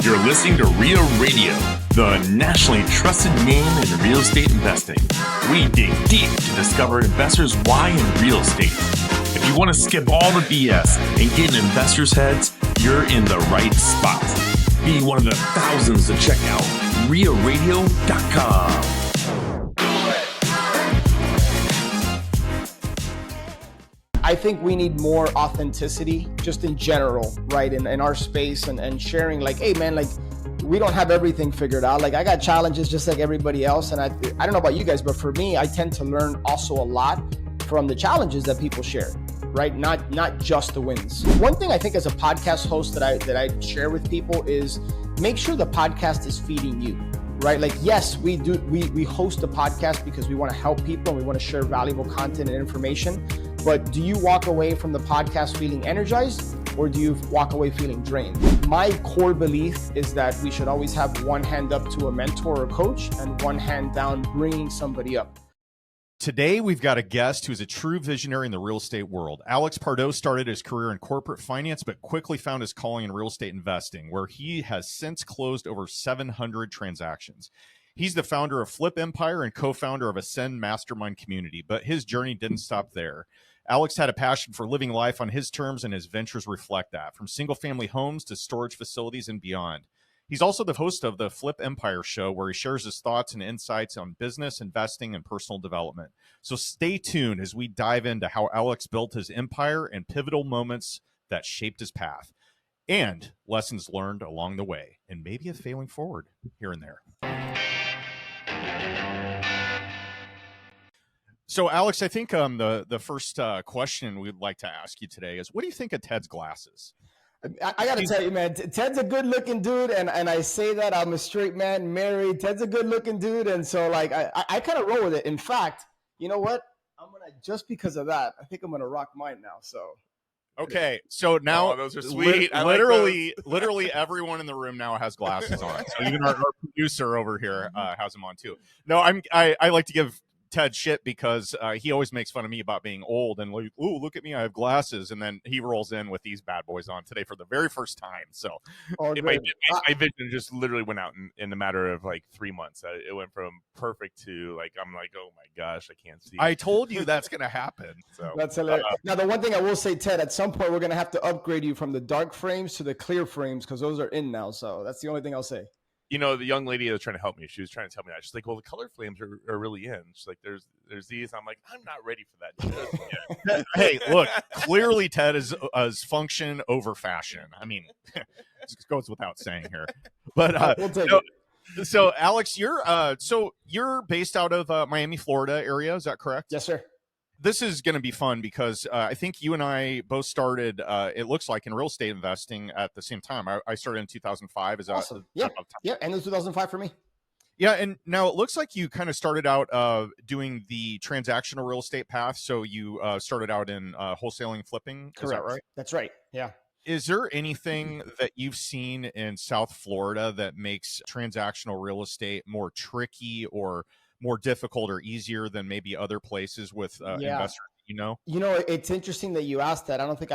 You're listening to Rio Radio, the nationally trusted name in real estate investing. We dig deep to discover investors' why in real estate. If you want to skip all the BS and get in investors' heads, you're in the right spot. Be one of the thousands to check out RioRadio.com. I think we need more authenticity just in general, right? In our space and sharing like, hey man, like we don't have everything figured out. Like I got challenges just like everybody else. And I don't know about you guys, but for me, I tend to learn also a lot from the challenges that people share, right? Not just the wins. One thing I think as a podcast host that I share with people is make sure the podcast is feeding you, right? Like, yes, we host a podcast because we want to help people and we want to share valuable content and information. But do you walk away from the podcast feeling energized or do you walk away feeling drained? My core belief is that we should always have one hand up to a mentor or coach and one hand down bringing somebody up. Today, we've got a guest who's a true visionary in the real estate world. Alex Pardo started his career in corporate finance, but quickly found his calling in real estate investing, where he has since closed over 700 transactions. He's the founder of Flip Empire and co-founder of Ascend Mastermind Community, but his journey didn't stop there. Alex had a passion for living life on his terms, and his ventures reflect that, from single-family homes to storage facilities and beyond. He's also the host of the Flip Empire show, where he shares his thoughts and insights on business, investing, and personal development. So stay tuned as we dive into how Alex built his empire and pivotal moments that shaped his path, and lessons learned along the way, and maybe a failing forward here and there. So, Alex, I think the first question we'd like to ask you today is, what do you think of Ted's glasses? I got to tell you, man, Ted's a good-looking dude, and I say that I'm a straight man, married. Ted's a good-looking dude, and so, like, I kind of roll with it. In fact, you know what? Just because of that, I think I'm going to rock mine now, so. Okay, so now those are sweet. Literally everyone in the room now has glasses on. So even our producer over here has them on too. No, I like to give Ted shit because he always makes fun of me about being old and like, ooh, look at me, I have glasses, and then he rolls in with these bad boys on today for the very first time. So my vision just literally went out in a matter of like 3 months. It went from perfect to like, I'm like, oh my gosh, I can't see. I told you that's gonna happen. So that's hilarious. Now the one thing I will say, Ted, at some point we're gonna have to upgrade you from the dark frames to the clear frames because those are in now. So that's the only thing I'll say. You know, the young lady that was trying to help me, she was trying to tell me that. She's like, well, the color flames are really in. She's like, there's these. I'm like, I'm not ready for that. Hey, look, clearly Ted is function over fashion. I mean, it goes without saying here. But we'll take it. So Alex, you're based out of Miami, Florida area. Is that correct? Yes, sir. This is going to be fun because I think you and I both started, it looks like, in real estate investing at the same time. I started in 2005. Is awesome. Yeah, end of 2005 for me. Yeah, and now it looks like you kind of started out doing the transactional real estate path. So you started out in wholesaling, flipping. Correct. Is that right? That's right. Yeah. Is there anything that you've seen in South Florida that makes transactional real estate more tricky or more difficult or easier than maybe other places with investors? You know, it's interesting that you asked that. I don't think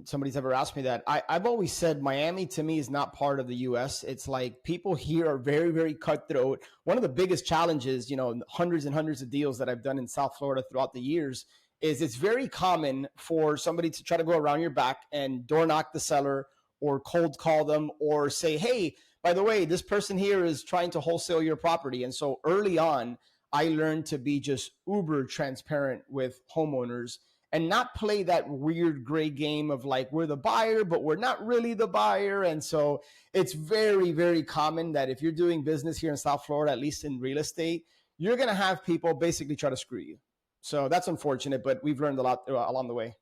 somebody's ever asked me that. I've always said Miami to me is not part of the US. It's like people here are very, very cutthroat. One of the biggest challenges, hundreds and hundreds of deals that I've done in South Florida throughout the years is it's very common for somebody to try to go around your back and door knock the seller or cold call them or say, hey, by the way, this person here is trying to wholesale your property. And so early on, I learned to be just uber transparent with homeowners and not play that weird gray game of like, we're the buyer, but we're not really the buyer. And so it's very, very common that if you're doing business here in South Florida, at least in real estate, you're going to have people basically try to screw you. So that's unfortunate, but we've learned a lot along the way.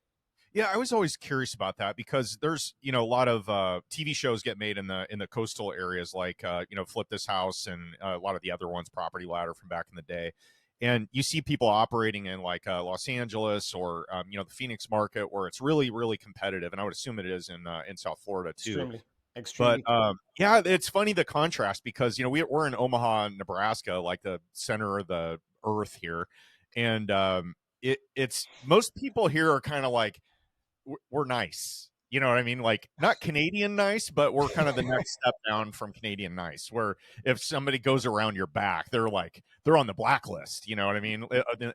Yeah, I was always curious about that because there's, a lot of TV shows get made in the coastal areas like, Flip This House and a lot of the other ones, Property Ladder from back in the day. And you see people operating in like Los Angeles or, the Phoenix market where it's really, really competitive. And I would assume it is in South Florida too. Extremely. But yeah, it's funny the contrast because, we're in Omaha, Nebraska, like the center of the earth here. And it's most people here are kind of like, we're nice. You know what I mean? Like not Canadian nice, but we're kind of the next step down from Canadian nice, where if somebody goes around your back, they're on the blacklist. You know what I mean?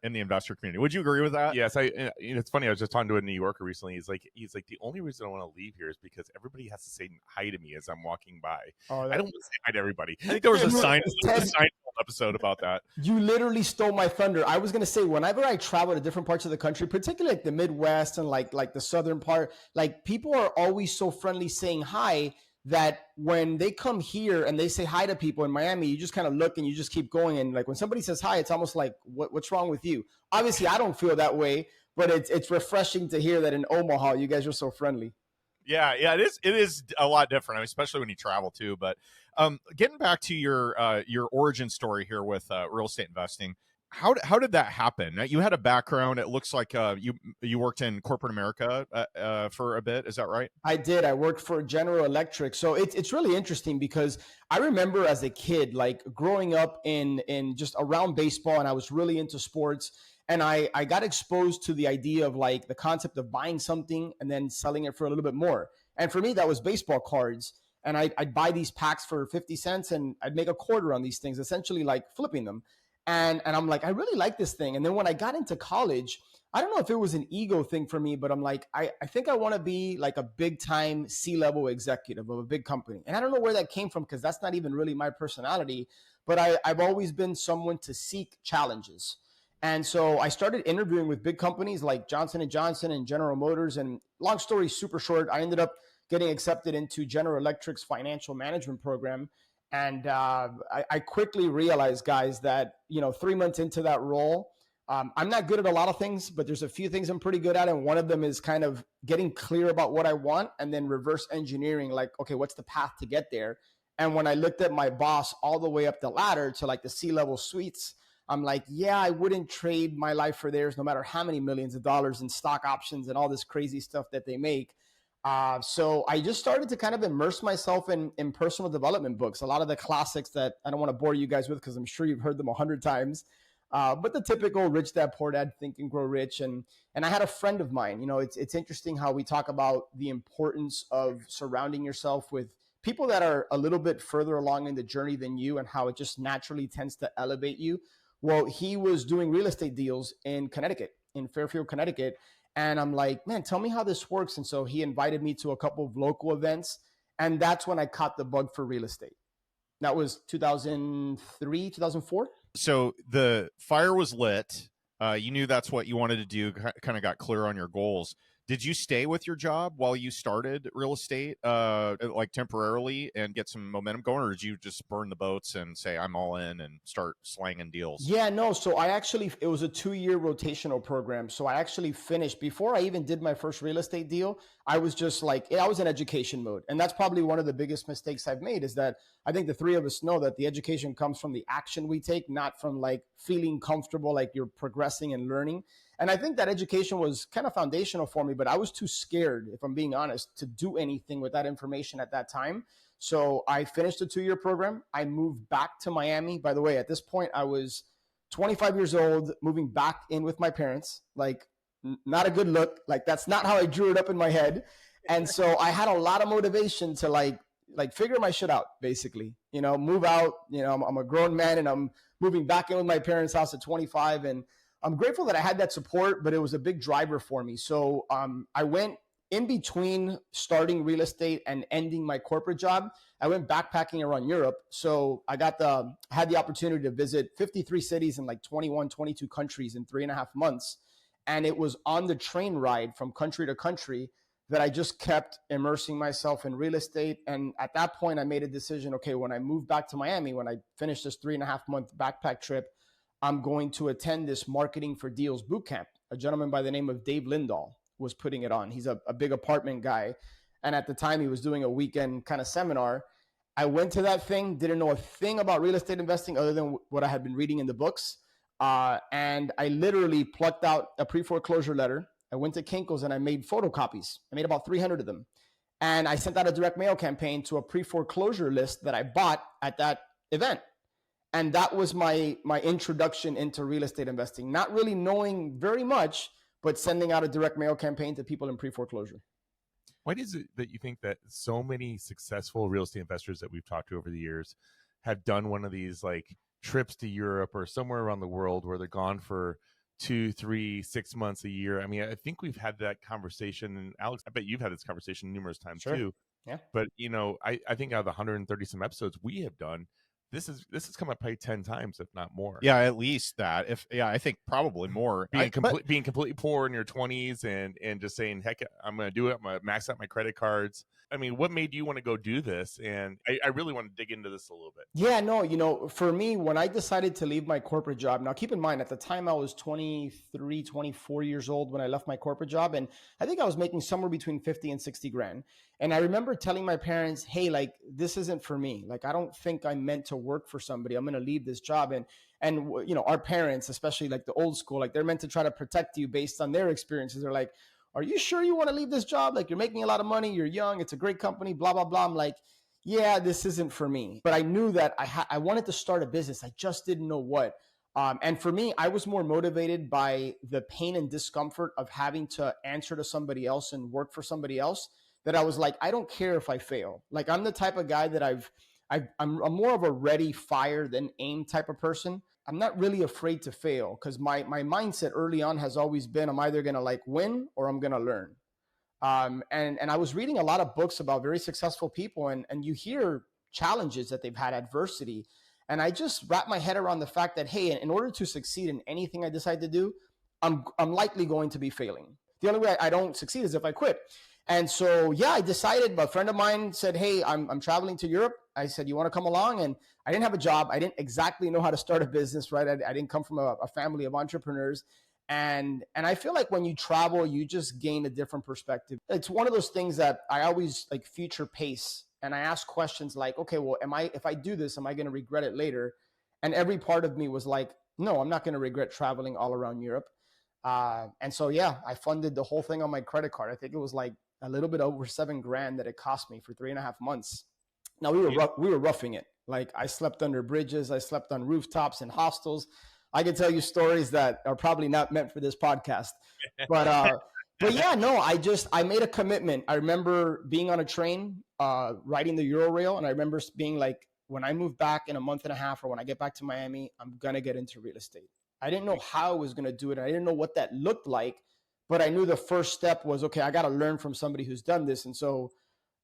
In the investor community. Would you agree with that? Yes, it's funny. I was just talking to a New Yorker recently. He's like, the only reason I want to leave here is because everybody has to say hi to me as I'm walking by. Oh, I don't want to say hi to everybody. I think there was a Ted, Seinfeld episode about that. You literally stole my thunder. I was gonna say, whenever I travel to different parts of the country, particularly like the Midwest and like the southern part, like people are always so friendly saying hi that when they come here and they say hi to people in Miami, you just kind of look and you just keep going. And like when somebody says hi, it's almost like, what's wrong with you? Obviously, I don't feel that way, but it's refreshing to hear that in Omaha, you guys are so friendly. Yeah, it is a lot different, especially when you travel too. But getting back to your origin story here with real estate investing, how did that happen? Now, you had a background. It looks like you worked in corporate America for a bit. Is that right? I did. I worked for General Electric. So it's really interesting because I remember as a kid, like growing up in just around baseball, and I was really into sports. And I got exposed to the idea of like the concept of buying something and then selling it for a little bit more. And for me, that was baseball cards. And I'd buy these packs for 50 cents and I'd make a quarter on these things, essentially like flipping them. And I'm like, I really like this thing. And then when I got into college, I don't know if it was an ego thing for me, but I'm like, I think I want to be like a big time C-level executive of a big company. And I don't know where that came from because that's not even really my personality. But I've always been someone to seek challenges. And so I started interviewing with big companies like Johnson & Johnson and General Motors. And long story super short, I ended up getting accepted into General Electric's financial management program. And I quickly realized, guys, that 3 months into that role, I'm not good at a lot of things, but there's a few things I'm pretty good at. And one of them is kind of getting clear about what I want and then reverse engineering, like, okay, what's the path to get there? And when I looked at my boss all the way up the ladder to like the C-level suites, I'm like, yeah, I wouldn't trade my life for theirs, no matter how many millions of dollars in stock options and all this crazy stuff that they make. So I just started to kind of immerse myself in personal development books, a lot of the classics that I don't want to bore you guys with because I'm sure you've heard them 100 times. But the typical Rich Dad Poor Dad, Think and Grow Rich. And I had a friend of mine. It's interesting how we talk about the importance of surrounding yourself with people that are a little bit further along in the journey than you and how it just naturally tends to elevate you. Well, he was doing real estate deals in Connecticut, in Fairfield, Connecticut. And I'm like, man, tell me how this works. And so he invited me to a couple of local events. And that's when I caught the bug for real estate. That was 2003, 2004. So the fire was lit. You knew that's what you wanted to do, kind of got clear on your goals. Did you stay with your job while you started real estate, like temporarily, and get some momentum going, or did you just burn the boats and say, I'm all in and start slanging deals? Yeah, no. So it was a 2-year rotational program. So I actually finished before I even did my first real estate deal. I was just like, I was in education mode. And that's probably one of the biggest mistakes I've made is that I think the three of us know that the education comes from the action we take, not from like feeling comfortable, like you're progressing and learning. And I think that education was kind of foundational for me, but I was too scared, if I'm being honest, to do anything with that information at that time. So I finished the 2-year program. I moved back to Miami. By the way, at this point, I was 25 years old, moving back in with my parents. Like, not a good look. Like, that's not how I drew it up in my head. And so I had a lot of motivation to like figure my shit out, basically, move out. I'm a grown man and I'm moving back in with my parents' house at 25. And I'm grateful that I had that support, but it was a big driver for me. So I went in between starting real estate and ending my corporate job. I went backpacking around Europe. So I had the opportunity to visit 53 cities in like 21, 22 countries in 3.5 months. And it was on the train ride from country to country that I just kept immersing myself in real estate. And at that point, I made a decision, okay, when I moved back to Miami, when I finished this 3.5 month backpack trip, I'm going to attend this Marketing for Deals bootcamp. A gentleman by the name of Dave Lindahl was putting it on. He's a big apartment guy. And at the time, he was doing a weekend kind of seminar. I went to that thing, didn't know a thing about real estate investing other than what I had been reading in the books. And I literally plucked out a pre-foreclosure letter. I went to Kinko's and I made photocopies. I made about 300 of them. And I sent out a direct mail campaign to a pre-foreclosure list that I bought at that event. And that was my introduction into real estate investing, not really knowing very much, but sending out a direct mail campaign to people in pre-foreclosure. Why is it that you think that so many successful real estate investors that we've talked to over the years have done one of these like trips to Europe or somewhere around the world where they're gone for 2, 3, 6 months, a year? I mean, I think we've had that conversation, and Alex, I bet you've had this conversation numerous times Sure. too. Yeah. But I think out of the 130 some episodes we have done, this has come up probably 10 times, if not more. Yeah, at least that. I think probably more. Being completely poor in your 20s and just saying, heck, I'm going to do it. I'm going to max out my credit cards. I mean, what made you want to go do this? And I really want to dig into this a little bit. Yeah, no, for me, when I decided to leave my corporate job, now keep in mind, at the time I was 23, 24 years old when I left my corporate job. And I think I was making somewhere between 50 and 60 grand. And I remember telling my parents, hey, like, this isn't for me. Like, I don't think I'm meant to work for somebody. I'm going to leave this job. And our parents, especially like the old school, like they're meant to try to protect you based on their experiences. They're like, are you sure you want to leave this job? Like, you're making a lot of money, you're young, it's a great company, blah, blah, blah. I'm like, yeah, this isn't for me. But I knew that I wanted to start a business. I just didn't know what. And for me, I was more motivated by the pain and discomfort of having to answer to somebody else and work for somebody else, that I was like, I don't care if I fail. Like, I'm the type of guy that I'm more of a ready, fire than aim type of person. I'm not really afraid to fail, because my mindset early on has always been, I'm either going to like win or I'm going to learn. And I was reading a lot of books about very successful people, and you hear challenges that they've had, adversity. And I just wrap my head around the fact that, hey, in order to succeed in anything I decide to do, I'm likely going to be failing. The only way I don't succeed is if I quit. And so, yeah, I decided. A friend of mine said, hey, I'm traveling to Europe. I said, you want to come along? And I didn't have a job. I didn't exactly know how to start a business, right? I didn't come from a family of entrepreneurs. And I feel like when you travel, you just gain a different perspective. It's one of those things that I always like future pace. And I ask questions like, okay, well, if I do this, am I going to regret it later? And every part of me was like, no, I'm not going to regret traveling all around Europe. And so, yeah, I funded the whole thing on my credit card. I think it was like a little bit over $7 grand that it cost me for 3.5 months. Now we were roughing it. Like, I slept under bridges. I slept on rooftops and hostels. I can tell you stories that are probably not meant for this podcast, but yeah, no, I made a commitment. I remember being on a train, riding the Eurorail. And I remember being like, when I move back in a month and a half, or when I get back to Miami, I'm going to get into real estate. I didn't know how I was going to do it. I didn't know what that looked like, but I knew the first step was, okay, I got to learn from somebody who's done this. And so,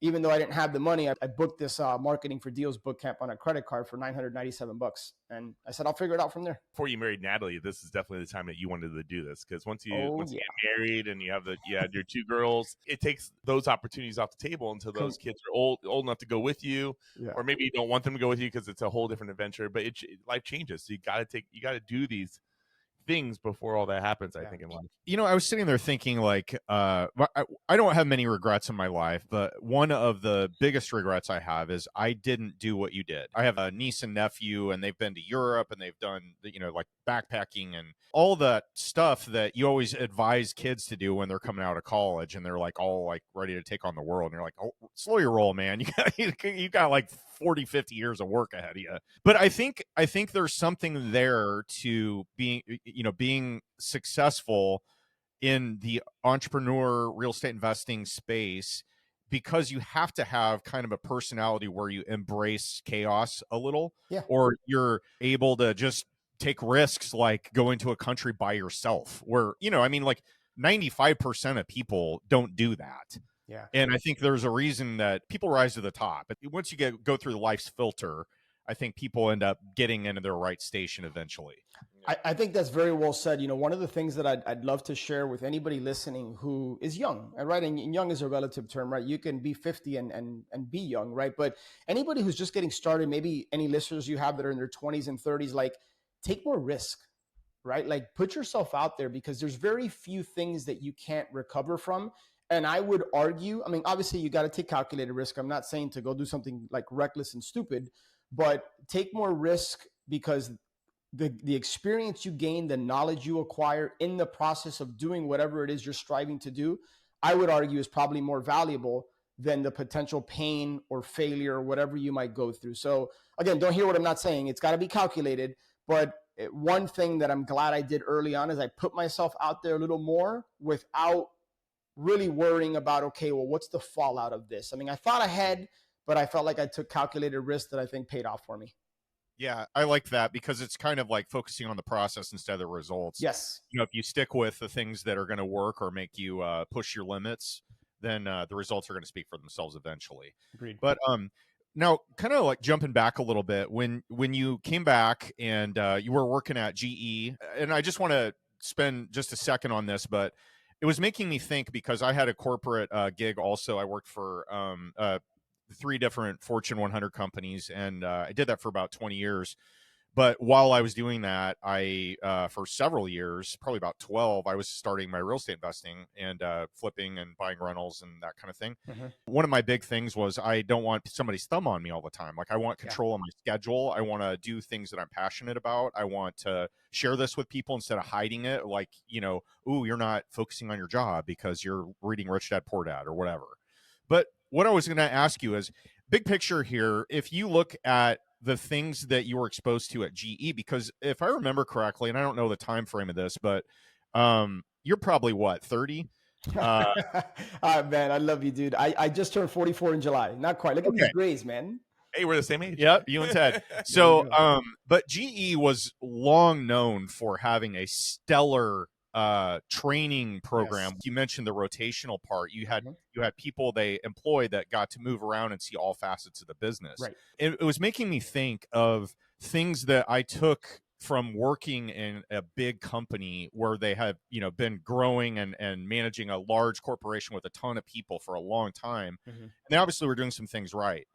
even though I didn't have the money, I booked this marketing for deals bootcamp on a credit card for $997. And I said, I'll figure it out from there. Before you married Natalie, this is definitely the time that you wanted to do this, because once you get married and you have your 2 girls, it takes those opportunities off the table until those kids are old enough to go with you, or maybe you don't want them to go with you because it's a whole different adventure. But life changes, so you got to do these things before all that happens. I think in life. I was sitting there thinking, like, I don't have many regrets in my life, but one of the biggest regrets I have is I didn't do what you did. I have a niece and nephew, and they've been to Europe, and they've done, like backpacking and all that stuff that you always advise kids to do when they're coming out of college and they're like all like ready to take on the world. And you're like, oh, slow your roll, man. You got like 40, 50 years of work ahead of you. But I think there's something there to being successful in the entrepreneur real estate investing space, because you have to have kind of a personality where you embrace chaos a little, or you're able to just take risks, like going to a country by yourself, where, like 95% of people don't do that. Yeah. And I think there's a reason that people rise to the top. But once you go through life's filter, I think people end up getting into their right station eventually. I think that's very well said. One of the things that I'd love to share with anybody listening who is young, right? And young is a relative term, right? You can be 50 and be young, right? But anybody who's just getting started, maybe any listeners you have that are in their 20s and 30s, like, take more risk, right? Like, put yourself out there, because there's very few things that you can't recover from. And I would argue, I mean, obviously you got to take calculated risk. I'm not saying to go do something like reckless and stupid, but take more risk, because the experience you gain, the knowledge you acquire in the process of doing whatever it is you're striving to do, I would argue is probably more valuable than the potential pain or failure or whatever you might go through. So again, don't hear what I'm not saying. It's got to be calculated. But one thing that I'm glad I did early on is I put myself out there a little more without really worrying about, okay, well, what's the fallout of this? I mean, I thought ahead, but I felt like I took calculated risks that I think paid off for me. Yeah, I like that because it's kind of like focusing on the process instead of the results. Yes. You know, if you stick with the things that are going to work or make you push your limits, then the results are going to speak for themselves eventually. Agreed. But now, kind of like jumping back a little bit, when you came back and you were working at GE, and I just want to spend just a second on this, but it was making me think because I had a corporate gig also. I worked for 3 different Fortune 100 companies, and I did that for about 20 years. But while I was doing that, I for several years, probably about 12, I was starting my real estate investing and flipping and buying rentals and that kind of thing. One of my big things was I don't want somebody's thumb on me all the time. Like I want control of my schedule. I want to do things that I'm passionate about. I want to share this with people instead of hiding it. Like, you know, ooh, you're not focusing on your job because you're reading Rich Dad Poor Dad or whatever. But what I was going to ask you is, big picture here, if you look at the things that you were exposed to at GE, because if I remember correctly, and I don't know the time frame of this, but you're probably what, 30? Man, I love you, dude. I just turned 44 in July. Not quite. Look at these grays, man. Hey, we're the same age. Yep, you and Ted. So, but GE was long known for having a stellar training program. You mentioned the rotational part. You had people they employed that got to move around and see all facets of the business. Right. It was making me think of things that I took from working in a big company where they had, you know, been growing and managing a large corporation with a ton of people for a long time. And they obviously were doing some things right.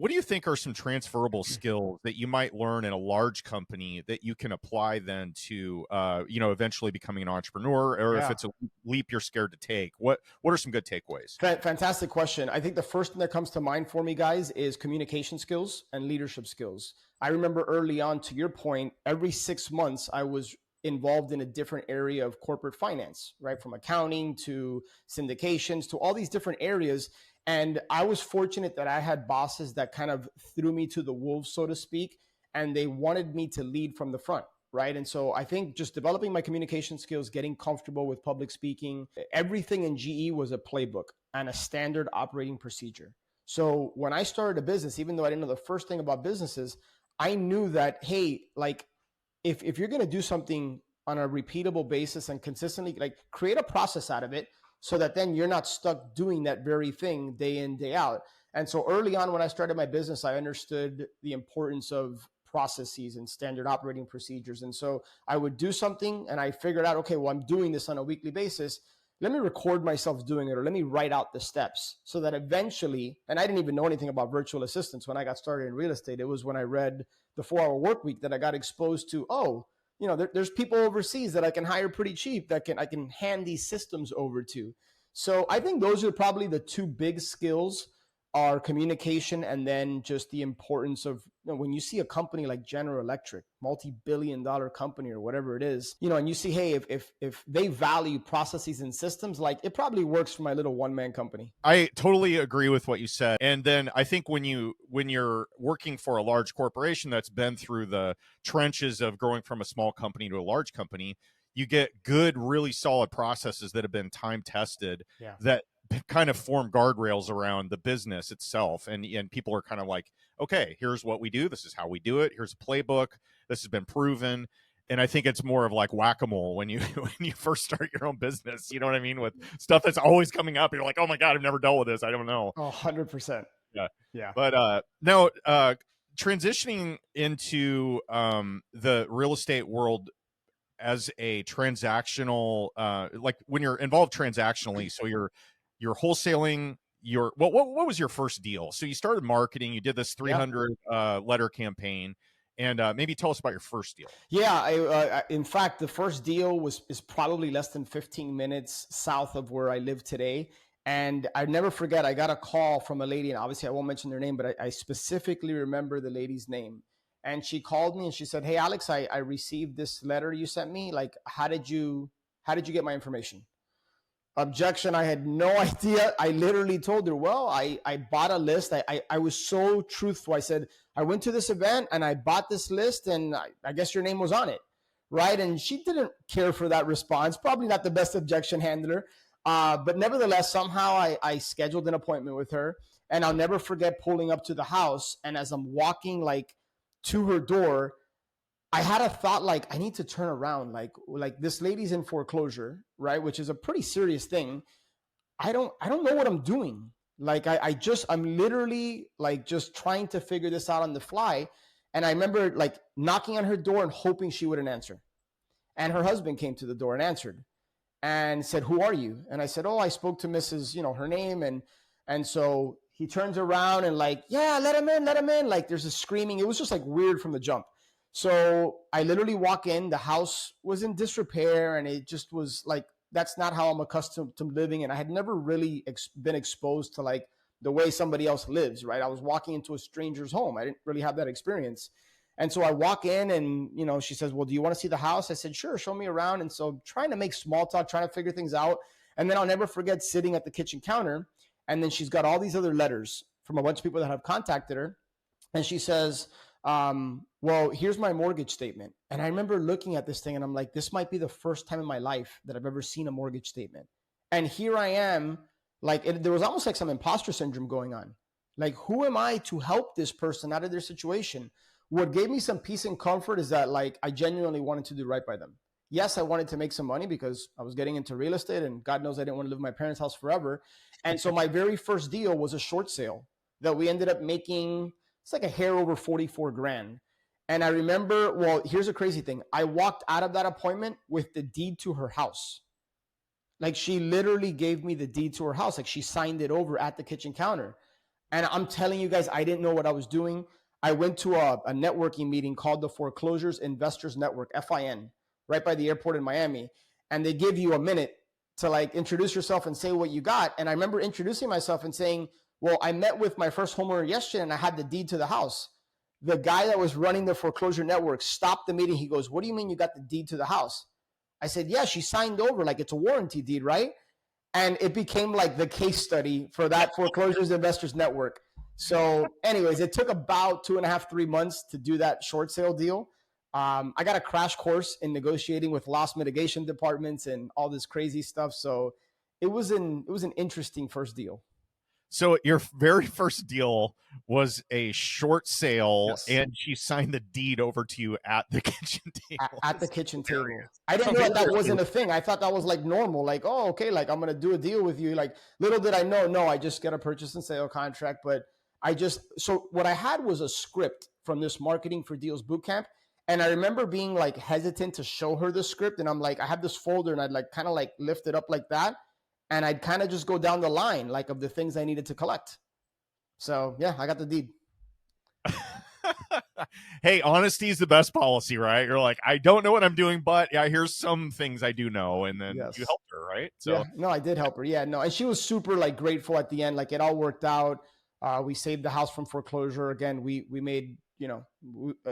What do you think are some transferable skills that you might learn in a large company that you can apply then to, you know, eventually becoming an entrepreneur, or if it's a leap you're scared to take? What are some good takeaways? Fantastic question. I think the first thing that comes to mind for me, guys, is communication skills and leadership skills. I remember early on, to your point, every 6 months I was involved in a different area of corporate finance, right? From accounting to syndications to all these different areas. And I was fortunate that I had bosses that kind of threw me to the wolves, so to speak, and they wanted me to lead from the front, right? And so I think just developing my communication skills, getting comfortable with public speaking, everything in GE was a playbook and a standard operating procedure. So when I started a business, even though I didn't know the first thing about businesses, I knew that, hey, like if you're going to do something on a repeatable basis and consistently, like create a process out of it, so that then you're not stuck doing that very thing day in, day out. And so early on when I started my business, I understood the importance of processes and standard operating procedures. And so I would do something and I figured out, okay, well, I'm doing this on a weekly basis. Let me record myself doing it, or let me write out the steps so that eventually, and I didn't even know anything about virtual assistants when I got started in real estate. It was when I read The 4-Hour Work Week that I got exposed to, you know, there's people overseas that I can hire pretty cheap that I can hand these systems over to. So I think those are probably the 2 big skills, are communication and then just the importance of, you know, when you see a company like General Electric, multi-billion-dollar company or whatever it is, you know, and you see, hey, if they value processes and systems, like it probably works for my little one-man company. I totally agree with what you said. And then I think when you're working for a large corporation that's been through the trenches of growing from a small company to a large company, you get good, really solid processes that have been time tested that kind of form guardrails around the business itself. And people are kind of like, okay, here's what we do. This is how we do it. Here's a playbook. This has been proven. And I think it's more of like whack-a-mole when you first start your own business, you know what I mean? With stuff that's always coming up. You're like, oh my God, I've never dealt with this. I don't know. 100%. Yeah. But now transitioning into the real estate world as a transactional, like when you're involved transactionally, so you're wholesaling what was your first deal? So you started marketing, you did this 300 letter campaign, and maybe tell us about your first deal. Yeah, in fact, the first deal is probably less than 15 minutes south of where I live today. And I never forget, I got a call from a lady, and obviously I won't mention their name, but I specifically remember the lady's name. And she called me and she said, hey, Alex, I received this letter you sent me. Like, how did you get my information? Objection. I had no idea. I literally told her, well, I bought a list. I was so truthful. I said, I went to this event and I bought this list and I guess your name was on it. Right. And she didn't care for that response. Probably not the best objection handler. But nevertheless, somehow I scheduled an appointment with her, and I'll never forget pulling up to the house. And as I'm walking like to her door, I had a thought like, I need to turn around. Like this lady's in foreclosure, right? Which is a pretty serious thing. I don't know what I'm doing. Like I'm literally like just trying to figure this out on the fly. And I remember like knocking on her door and hoping she wouldn't answer. And her husband came to the door and answered and said, "Who are you?" And I said, "Oh, I spoke to Mrs., her name." And so he turns around and like, "Yeah, let him in, let him in." Like there's a screaming. It was just like weird from the jump. So I literally walk in, the house was in disrepair, and it just was like, that's not how I'm accustomed to living. And I had never really been exposed to like the way somebody else lives, right? I was walking into a stranger's home. I didn't really have that experience. And so I walk in and, she says, "Well, do you want to see the house?" I said, "Sure, show me around." And so I'm trying to make small talk, trying to figure things out. And then I'll never forget sitting at the kitchen counter. And then she's got all these other letters from a bunch of people that have contacted her. And she says, "Well, here's my mortgage statement." And I remember looking at this thing and I'm like, this might be the first time in my life that I've ever seen a mortgage statement. And here I am, like there was almost like some imposter syndrome going on. Like, who am I to help this person out of their situation? What gave me some peace and comfort is that like I genuinely wanted to do right by them. Yes, I wanted to make some money because I was getting into real estate, and God knows I didn't want to live in my parents' house forever. And so my very first deal was a short sale that we ended up making. It's like a hair over 44 grand. And I remember, well, here's a crazy thing. I walked out of that appointment with the deed to her house. Like she literally gave me the deed to her house. Like she signed it over at the kitchen counter. And I'm telling you guys, I didn't know what I was doing. I went to a networking meeting called the Foreclosures Investors Network, FIN, right by the airport in Miami. And they give you a minute to like introduce yourself and say what you got. And I remember introducing myself and saying, "Well, I met with my first homeowner yesterday and I had the deed to the house." The guy that was running the foreclosure network stopped the meeting. He goes, "What do you mean you got the deed to the house?" I said, "Yeah, she signed over, like it's a warranty deed, right?" And it became like the case study for that Foreclosures Investors Network. So anyways, it took about 2.5, 3 months to do that short sale deal. I got a crash course in negotiating with loss mitigation departments and all this crazy stuff. So it was an interesting first deal. So your very first deal was a short sale, yes. And she signed the deed over to you at the kitchen table. At the kitchen table. I didn't know that wasn't a thing. I thought that was like normal. Like, oh, okay, like I'm going to do a deal with you. Like little did I know, no, I just get a purchase and sale contract. But so what I had was a script from this Marketing for Deals bootcamp. And I remember being like hesitant to show her the script. And I'm like, I have this folder and I'd like kind of like lift it up like that. And I'd kind of just go down the line, like of the things I needed to collect. So yeah, I got the deed. Hey, honesty is the best policy, right? You're like, I don't know what I'm doing, but yeah, here's some things I do know. And then you helped her, right? So yeah, no, I did help her. Yeah, no. And she was super like grateful at the end. Like it all worked out. We saved the house from foreclosure. Again, we made,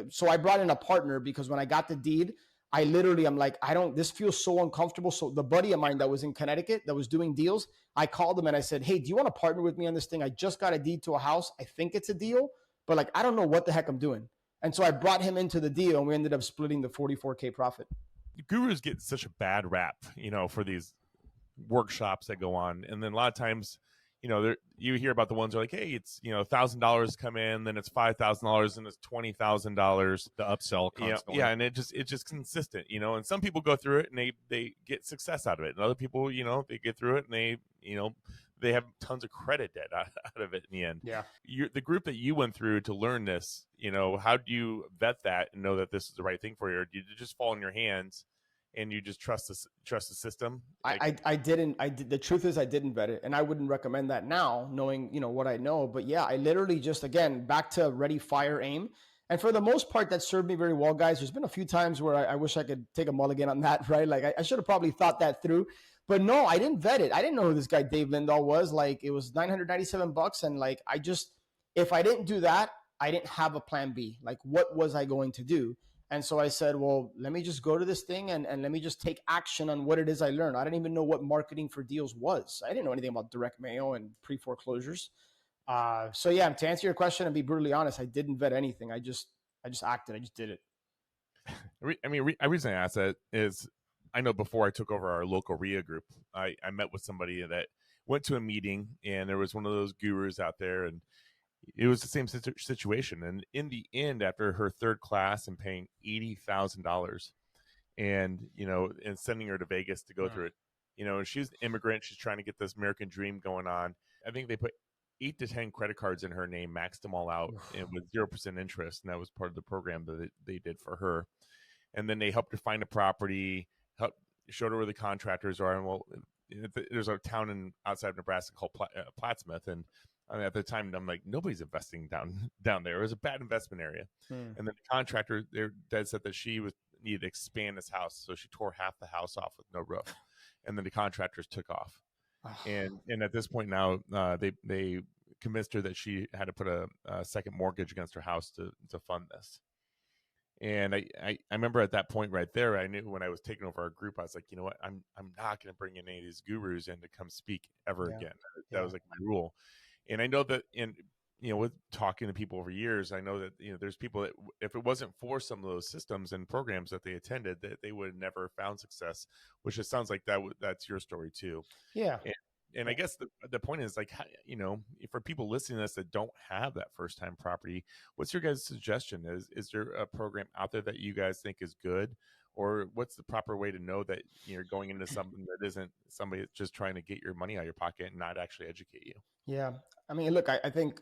so I brought in a partner because when I got the deed, I'm like, this feels so uncomfortable. So the buddy of mine that was in Connecticut that was doing deals, I called him and I said, "Hey, do you want to partner with me on this thing? I just got a deed to a house. I think it's a deal, but like, I don't know what the heck I'm doing." And so I brought him into the deal and we ended up splitting the 44K profit. Gurus get such a bad rap, for these workshops that go on. And then a lot of times, you hear about the ones that are like, hey, it's, $1,000 come in, then it's $5,000 and it's $20,000. The upsell constantly. Yeah. And it's just consistent, and some people go through it and they get success out of it. And other people, they get through it and they have tons of credit debt out of it in the end. Yeah. The group that you went through to learn this, how do you vet that and know that this is the right thing for you? Or did it just fall in your hands and you just trust the system? I didn't. The truth is I didn't vet it, and I wouldn't recommend that now, knowing what I know. But yeah, I literally just, again, back to ready, fire, aim. And for the most part, that served me very well, guys. There's been a few times where I wish I could take a mulligan on that, right? Like I should have probably thought that through. But no, I didn't vet it. I didn't know who this guy Dave Lindahl was. Like it was $997, and like if I didn't do that, I didn't have a plan B. Like what was I going to do? And so I said, well, let me just go to this thing and let me just take action on what it is I learned. I didn't even know what Marketing for Deals was. I didn't know anything about direct mail and pre-foreclosures. So yeah, to answer your question and be brutally honest, I didn't vet anything. I just acted. I just did it. I reason I asked that is I know before I took over our local RIA group, I met with somebody that went to a meeting, and there was one of those gurus out there, and it was the same situation. And in the end, after her third class and paying $80,000, and and sending her to Vegas to go through it, she's an immigrant. She's trying to get this American dream going on. I think they put 8 to 10 credit cards in her name, maxed them all out, and with 0% interest, and that was part of the program that they did for her. And then they helped her find a property, showed her where the contractors are, and well, there's a town outside of Nebraska called Plattsmouth, and at the time I'm like, nobody's investing down there. It was a bad investment area. And then the contractor, their dad said that she needed to expand this house, so she tore half the house off with no roof, and then the contractors took off. And at this point now, they convinced her that she had to put a second mortgage against her house to fund this. And I remember at that point right there, I knew when I was taking over our group, I was like, you know what, I'm not going to bring in any of these gurus in to come speak ever again. That was like my rule. And I know that with talking to people over years, I know that there's people that if it wasn't for some of those systems and programs that they attended, that they would have never found success. Which it sounds like that's your story too. Yeah. And I guess the point is, like, for people listening to this that don't have that first time property, what's your guys' suggestion? Is there a program out there that you guys think is good, or what's the proper way to know that you're going into something that isn't somebody that's just trying to get your money out of your pocket and not actually educate you? Yeah. I mean, look, I think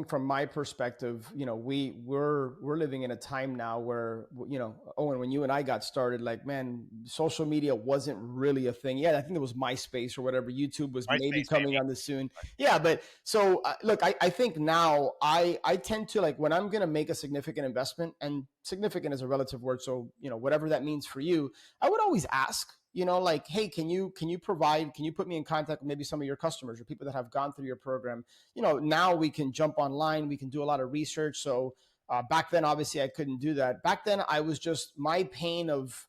from my perspective, we're living in a time now where, Owen, when you and I got started, like, man, social media wasn't really a thing. Yeah, I think it was MySpace or whatever. YouTube was maybe coming on the soon. Yeah, but so look, I think now I tend to, like, when I'm going to make a significant investment, and significant is a relative word, so whatever that means for you, I would always ask. Like, hey, can you put me in contact with maybe some of your customers or people that have gone through your program? Now we can jump online, we can do a lot of research. So back then, obviously I couldn't do that. Back then I was just, my pain of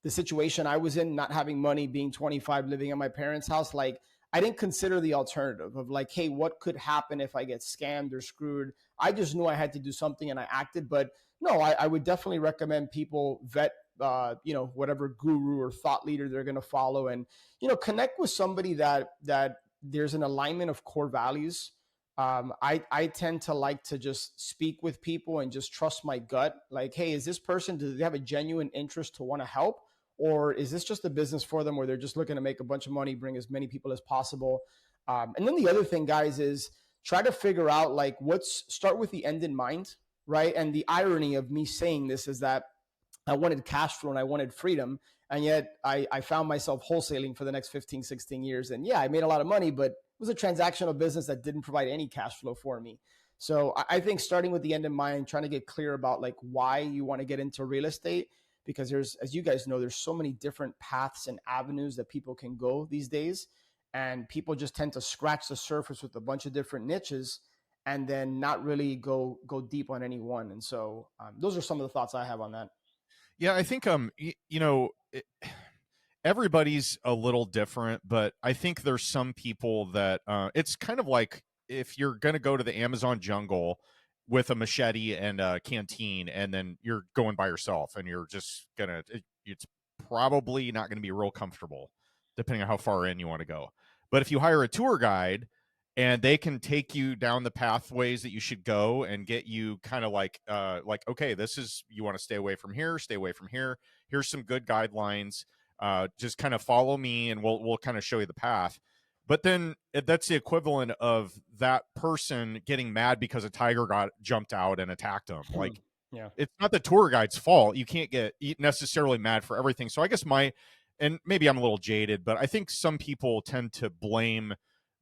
the situation I was in, not having money, being 25, living at my parents' house. Like, I didn't consider the alternative of, like, hey, what could happen if I get scammed or screwed? I just knew I had to do something and I acted. But no, I would definitely recommend people vet whatever guru or thought leader they're going to follow, and, connect with somebody that there's an alignment of core values. I tend to like to just speak with people and just trust my gut. Like, hey, is this person, do they have a genuine interest to want to help? Or is this just a business for them where they're just looking to make a bunch of money, bring as many people as possible? And then the other thing, guys, is try to figure out, like, start with the end in mind, right? And the irony of me saying this is that I wanted cash flow and I wanted freedom. And yet I found myself wholesaling for the next 15, 16 years. And yeah, I made a lot of money, but it was a transactional business that didn't provide any cash flow for me. So I think starting with the end in mind, trying to get clear about, like, why you want to get into real estate, because as you guys know, there's so many different paths and avenues that people can go these days. And people just tend to scratch the surface with a bunch of different niches and then not really go deep on any one. And so those are some of the thoughts I have on that. Yeah, I think everybody's a little different, but I think there's some people that it's kind of like if you're going to go to the Amazon jungle with a machete and a canteen, and then you're going by yourself, and you're just it's probably not going to be real comfortable, depending on how far in you want to go. But if you hire a tour guide, and they can take you down the pathways that you should go and get you kind of like, okay, this is, you want to stay away from here, stay away from here. Here's some good guidelines. Just kind of follow me, and we'll kind of show you the path. But then that's the equivalent of that person getting mad because a tiger jumped out and attacked them. Like, yeah, it's not the tour guide's fault. You can't get necessarily mad for everything. So I guess and maybe I'm a little jaded, but I think some people tend to blame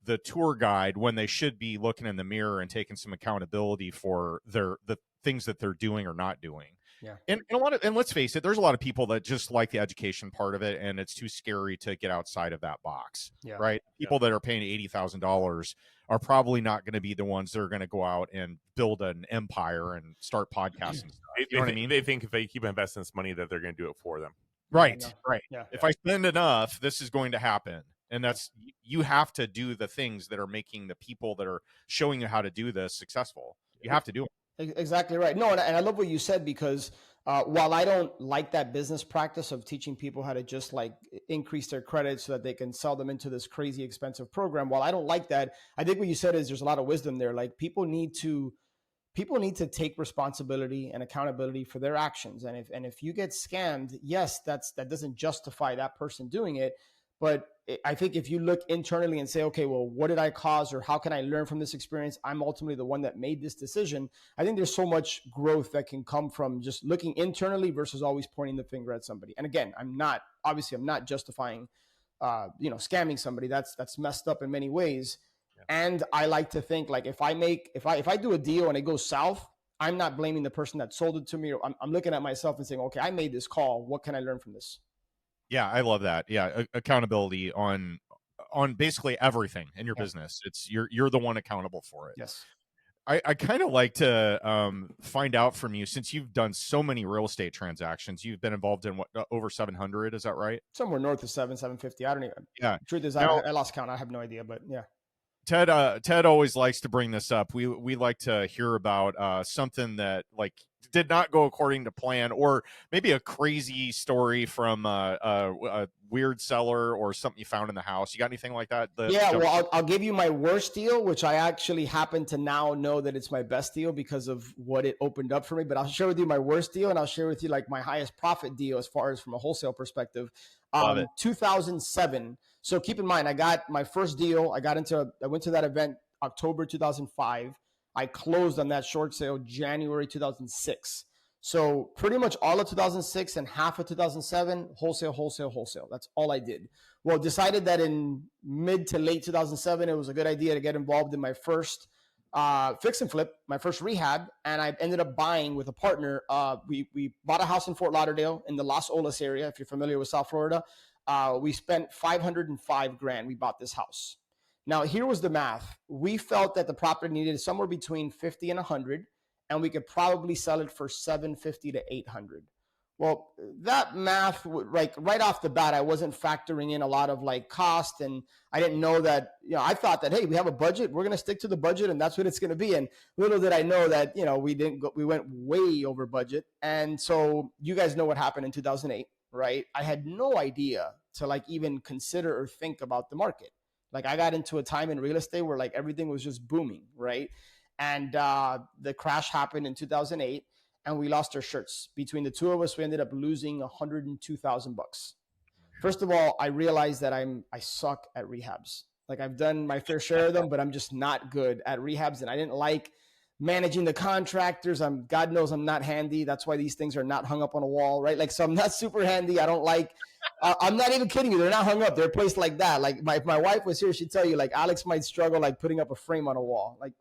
the tour guide when they should be looking in the mirror and taking some accountability for the things that they're doing or not doing. Yeah. And let's face it, there's a lot of people that just like the education part of it, and it's too scary to get outside of that box. Yeah. Right. People that are paying $80,000 are probably not going to be the ones that are going to go out and build an empire and start podcasts and stuff. You know what I mean? They think if they keep investing this money that they're going to do it for them. Right. Yeah, right. Yeah. If I spend enough, this is going to happen. And that's, you have to do the things that are making the people that are showing you how to do this successful. You have to do it. Exactly right. No, and I love what you said, because While I don't like that business practice of teaching people how to just like increase their credit so that they can sell them into this crazy expensive program, while I don't like that, I think what you said is there's a lot of wisdom there. Like people need to take responsibility and accountability for their actions. And if you get scammed, yes, that doesn't justify that person doing it. But I think if you look internally and say, okay, well, what did I cause, or how can I learn from this experience? I'm ultimately the one that made this decision. I think there's so much growth that can come from just looking internally versus always pointing the finger at somebody. And again, I'm not justifying, scamming somebody. That's messed up in many ways. And I like to think like if I do a deal and it goes south, I'm not blaming the person that sold it to me. Or I'm looking at myself and saying, okay, I made this call. What can I learn from this? Yeah, I love that. Yeah, accountability on basically everything in your business. It's you're the one accountable for it. Yes. I kind of like to find out from you, since you've done so many real estate transactions. You've been involved in what, over 700? Is that right? Somewhere north of 750. I don't even. Yeah. Truth is, now, I lost count. I have no idea, but yeah. Ted always likes to bring this up. We like to hear about something that like did not go according to plan, or maybe a crazy story from a weird seller or something you found in the house. You got anything like that? Well, I'll give you my worst deal, which I actually happen to now know that it's my best deal because of what it opened up for me. But I'll share with you my worst deal, and I'll share with you like my highest profit deal as far as from a wholesale perspective. 2007. So keep in mind, I got my first deal. I went to that event October 2005. I closed on that short sale January 2006. So pretty much all of 2006 and half of 2007, wholesale. That's all I did. Well, decided that in mid to late 2007, it was a good idea to get involved in my first fix and flip, my first rehab. And I ended up buying with a partner. We bought a house in Fort Lauderdale in the Las Olas area. If you're familiar with South Florida, we spent $505,000. We bought this house. Now, here was the math. We felt that the property needed somewhere between 50 and 100, and we could probably sell it for 750 to 800. Well, that math, like right off the bat, I wasn't factoring in a lot of like cost, and I didn't know that, I thought that, hey, we have a budget, we're going to stick to the budget, and that's what it's going to be. And little did I know that, we went way over budget. And so you guys know what happened in 2008, right? I had no idea to like even consider or think about the market. Like I got into a time in real estate where like everything was just booming, right? And the crash happened in 2008, and we lost our shirts. Between the two of us, we ended up losing $102,000. First of all, I realized that I suck at rehabs. Like I've done my fair share of them, but I'm just not good at rehabs, and I didn't like managing the contractors. God knows I'm not handy. That's why these things are not hung up on a wall, right? Like, so I'm not super handy. I don't like. I'm not even kidding you. They're not hung up. They're placed like that. Like if my wife was here, she'd tell you like Alex might struggle like putting up a frame on a wall. Like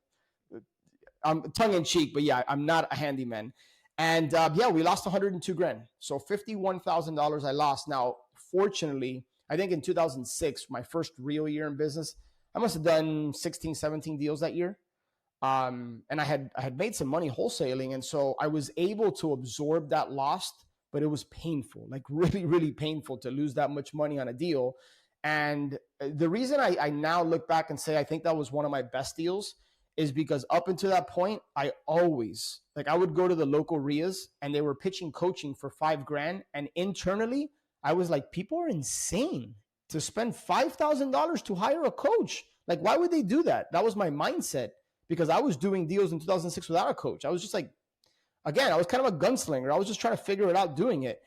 I'm tongue in cheek, but yeah, I'm not a handyman. And we lost $102,000. So $51,000 I lost. Now, fortunately, I think in 2006, my first real year in business, I must have done 16, 17 deals that year. And I had made some money wholesaling. And so I was able to absorb that loss, but it was painful, like really, really painful to lose that much money on a deal. And the reason I now look back and say I think that was one of my best deals is because up until that point, I always, like I would go to the local RIAs and they were pitching coaching for $5,000. And internally, I was like, people are insane to spend $5,000 to hire a coach. Like, why would they do that? That was my mindset, because I was doing deals in 2006 without a coach. I was just like, again, I was kind of a gunslinger. I was just trying to figure it out doing it.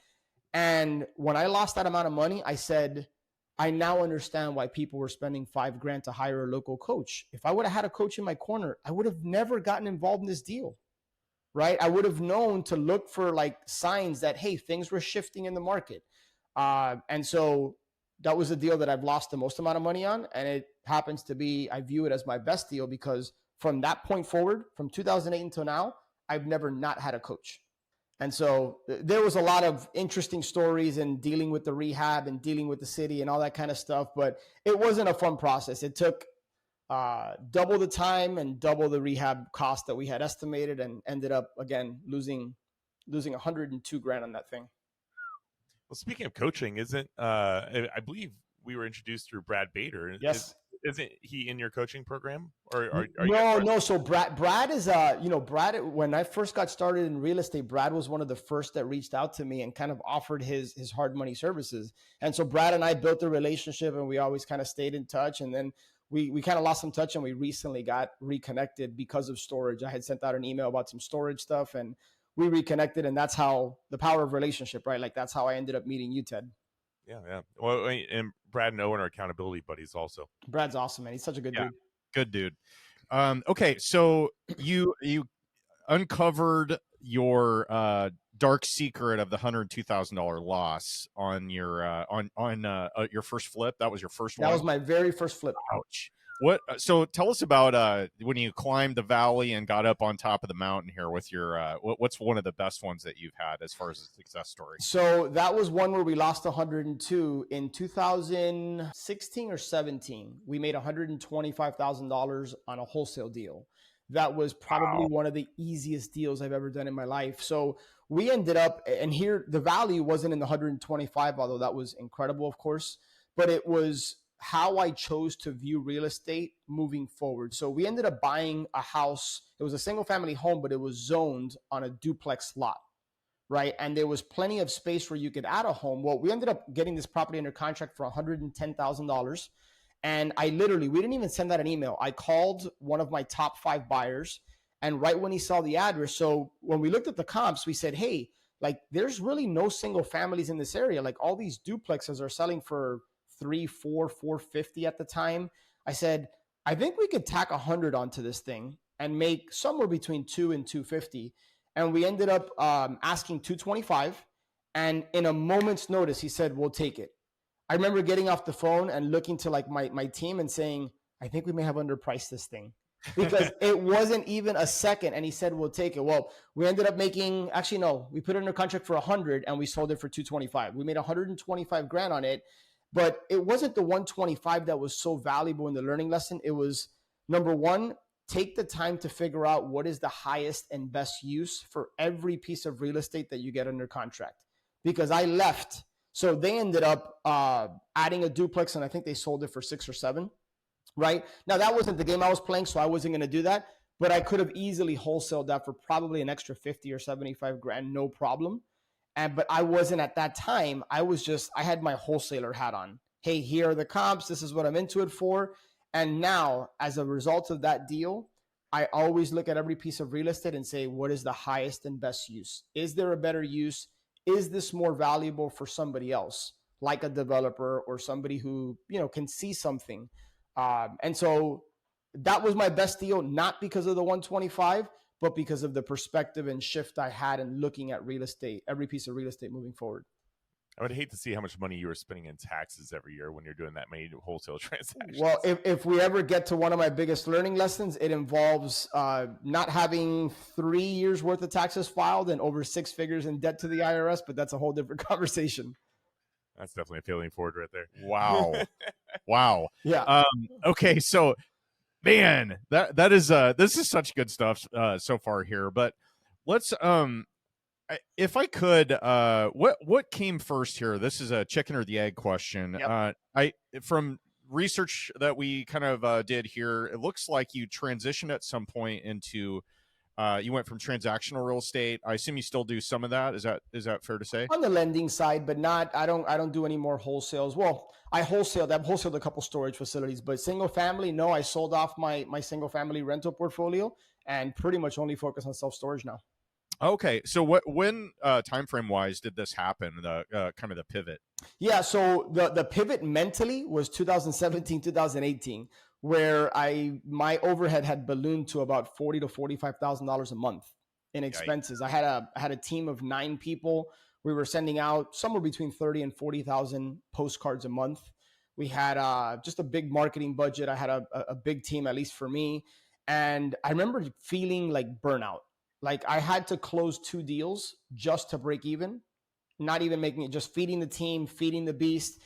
And when I lost that amount of money, I said, I now understand why people were spending $5,000 to hire a local coach. If I would have had a coach in my corner, I would have never gotten involved in this deal, right? I would have known to look for like signs that, hey, things were shifting in the market. And so that was a deal that I've lost the most amount of money on. And it happens to be, I view it as my best deal because from that point forward, from 2008 until now, I've never not had a coach. And so there was a lot of interesting stories in dealing with the rehab and dealing with the city and all that kind of stuff, but it wasn't a fun process. It took double the time and double the rehab cost that we had estimated, and ended up, again, losing $102,000 on that thing. Well, speaking of coaching, isn't I believe we were introduced through Brad Bader. Yes. isn't he in your coaching program, or are you No. So Brad is Brad, when I first got started in real estate, Brad was one of the first that reached out to me and kind of offered his hard money services. And so Brad and I built a relationship, and we always kind of stayed in touch. And then we kind of lost some touch, and we recently got reconnected because of storage. I had sent out an email about some storage stuff, and we reconnected, and that's how the power of relationship, right? Like that's how I ended up meeting you, Ted. Yeah. Well, and Brad and Owen are accountability buddies also. Brad's awesome, man. He's such a good dude. Good dude. Okay, so you uncovered your dark secret of the $102,000 loss on your your first flip. That was your first one. That was my very first flip. Ouch. What? So tell us about when you climbed the valley and got up on top of the mountain here with your what's one of the best ones that you've had as far as a success story? So that was one where we lost 102 in 2016 or 17. We made $125,000 on a wholesale deal. That was probably one of the easiest deals I've ever done in my life. So we ended up, and here the value wasn't in the 125, although that was incredible, of course, but it was how I chose to view real estate moving forward. So we ended up buying a house. It was a single family home, but it was zoned on a duplex lot, right? And there was plenty of space where you could add a home. Well, we ended up getting this property under contract for $110,000. And we didn't even send out an email. I called one of my top 5 buyers, and right when he saw the address, so when we looked at the comps, we said, hey, like there's really no single families in this area. Like all these duplexes are selling for 450 at the time. I said, I think we could tack 100 onto this thing and make somewhere between 2 and 250. And we ended up asking 225. And in a moment's notice, he said, we'll take it. I remember getting off the phone and looking to like my team and saying, I think we may have underpriced this thing, because it wasn't even a second. And he said, we'll take it. Well, we ended up making, actually, no, we put it under contract for 100 and we sold it for 225. We made 125 grand on it. But it wasn't the 125 that was so valuable in the learning lesson. It was, number one, take the time to figure out what is the highest and best use for every piece of real estate that you get under contract. Because I left. So they ended up adding a duplex, and I think they sold it for 6 or 7, right? Now, that wasn't the game I was playing, so I wasn't going to do that. But I could have easily wholesaled that for probably an extra 50 or 75 grand, no problem. But I wasn't at that time. I had my wholesaler hat on. Hey, here are the comps. This is what I'm into it for. And now, as a result of that deal, I always look at every piece of real estate and say, what is the highest and best use? Is there a better use? Is this more valuable for somebody else, like a developer or somebody who, can see something? And so that was my best deal, not because of the 125, but because of the perspective and shift I had in looking at real estate, every piece of real estate moving forward. I would hate to see how much money you were spending in taxes every year when you're doing that many wholesale transactions. Well, if we ever get to one of my biggest learning lessons, it involves not having 3 years worth of taxes filed and over 6 figures in debt to the IRS, but that's a whole different conversation. That's definitely a feeling forward right there. Wow. Wow. Yeah. Okay. So, man, that is this is such good stuff so far here, but let's if I could, what came first here? This is a chicken or the egg question. Yep. From research that we kind of did here, it looks like you transitioned at some point into you went from transactional real estate. I assume you still do some of that. Is that fair to say? On the lending side, but not. I don't do any more wholesales. Well, I've wholesaled a couple storage facilities, but single family, no. I sold off my single family rental portfolio and pretty much only focus on self storage now. Okay, so when time frame wise did this happen? The kind of the pivot. Yeah, so the pivot mentally was 2017, 2018, where my overhead had ballooned to about $40,000 to $45,000 a month in expenses. I had a team of 9 people. We were sending out somewhere between 30 and 40,000 postcards a month. We had just a big marketing budget. I had a big team, at least for me, and I remember feeling like burnout. Like I had to close 2 deals just to break even, not even making it, just feeding the team, feeding the beast.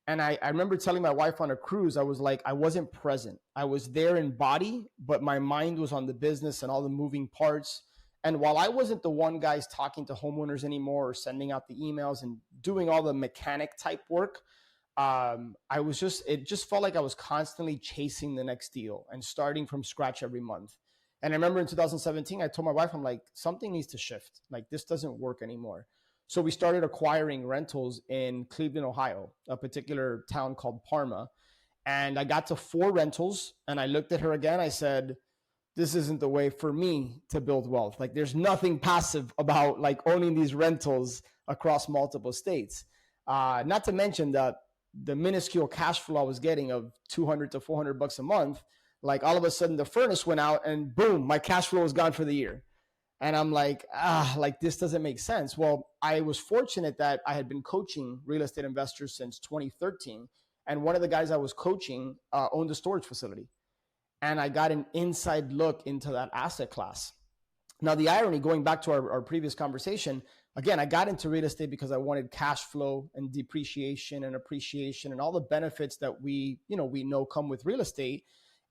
And I remember telling my wife on a cruise, I was like, I wasn't present. I was there in body, but my mind was on the business and all the moving parts. And while I wasn't the one guys talking to homeowners anymore or sending out the emails and doing all the mechanic type work, it just felt like I was constantly chasing the next deal and starting from scratch every month. And I remember in 2017, I told my wife, I'm like, something needs to shift. Like, this doesn't work anymore. So we started acquiring rentals in Cleveland, Ohio, a particular town called Parma. And I got to 4 rentals and I looked at her again. I said, this isn't the way for me to build wealth. Like, there's nothing passive about like owning these rentals across multiple states. Not to mention that the minuscule cash flow I was getting of $200 to $400 a month, like all of a sudden the furnace went out and boom, my cash flow was gone for the year. And I'm like, like this doesn't make sense. Well, I was fortunate that I had been coaching real estate investors since 2013. And one of the guys I was coaching owned a storage facility. And I got an inside look into that asset class. Now, the irony, going back to our previous conversation, again, I got into real estate because I wanted cash flow and depreciation and appreciation and all the benefits that we know come with real estate.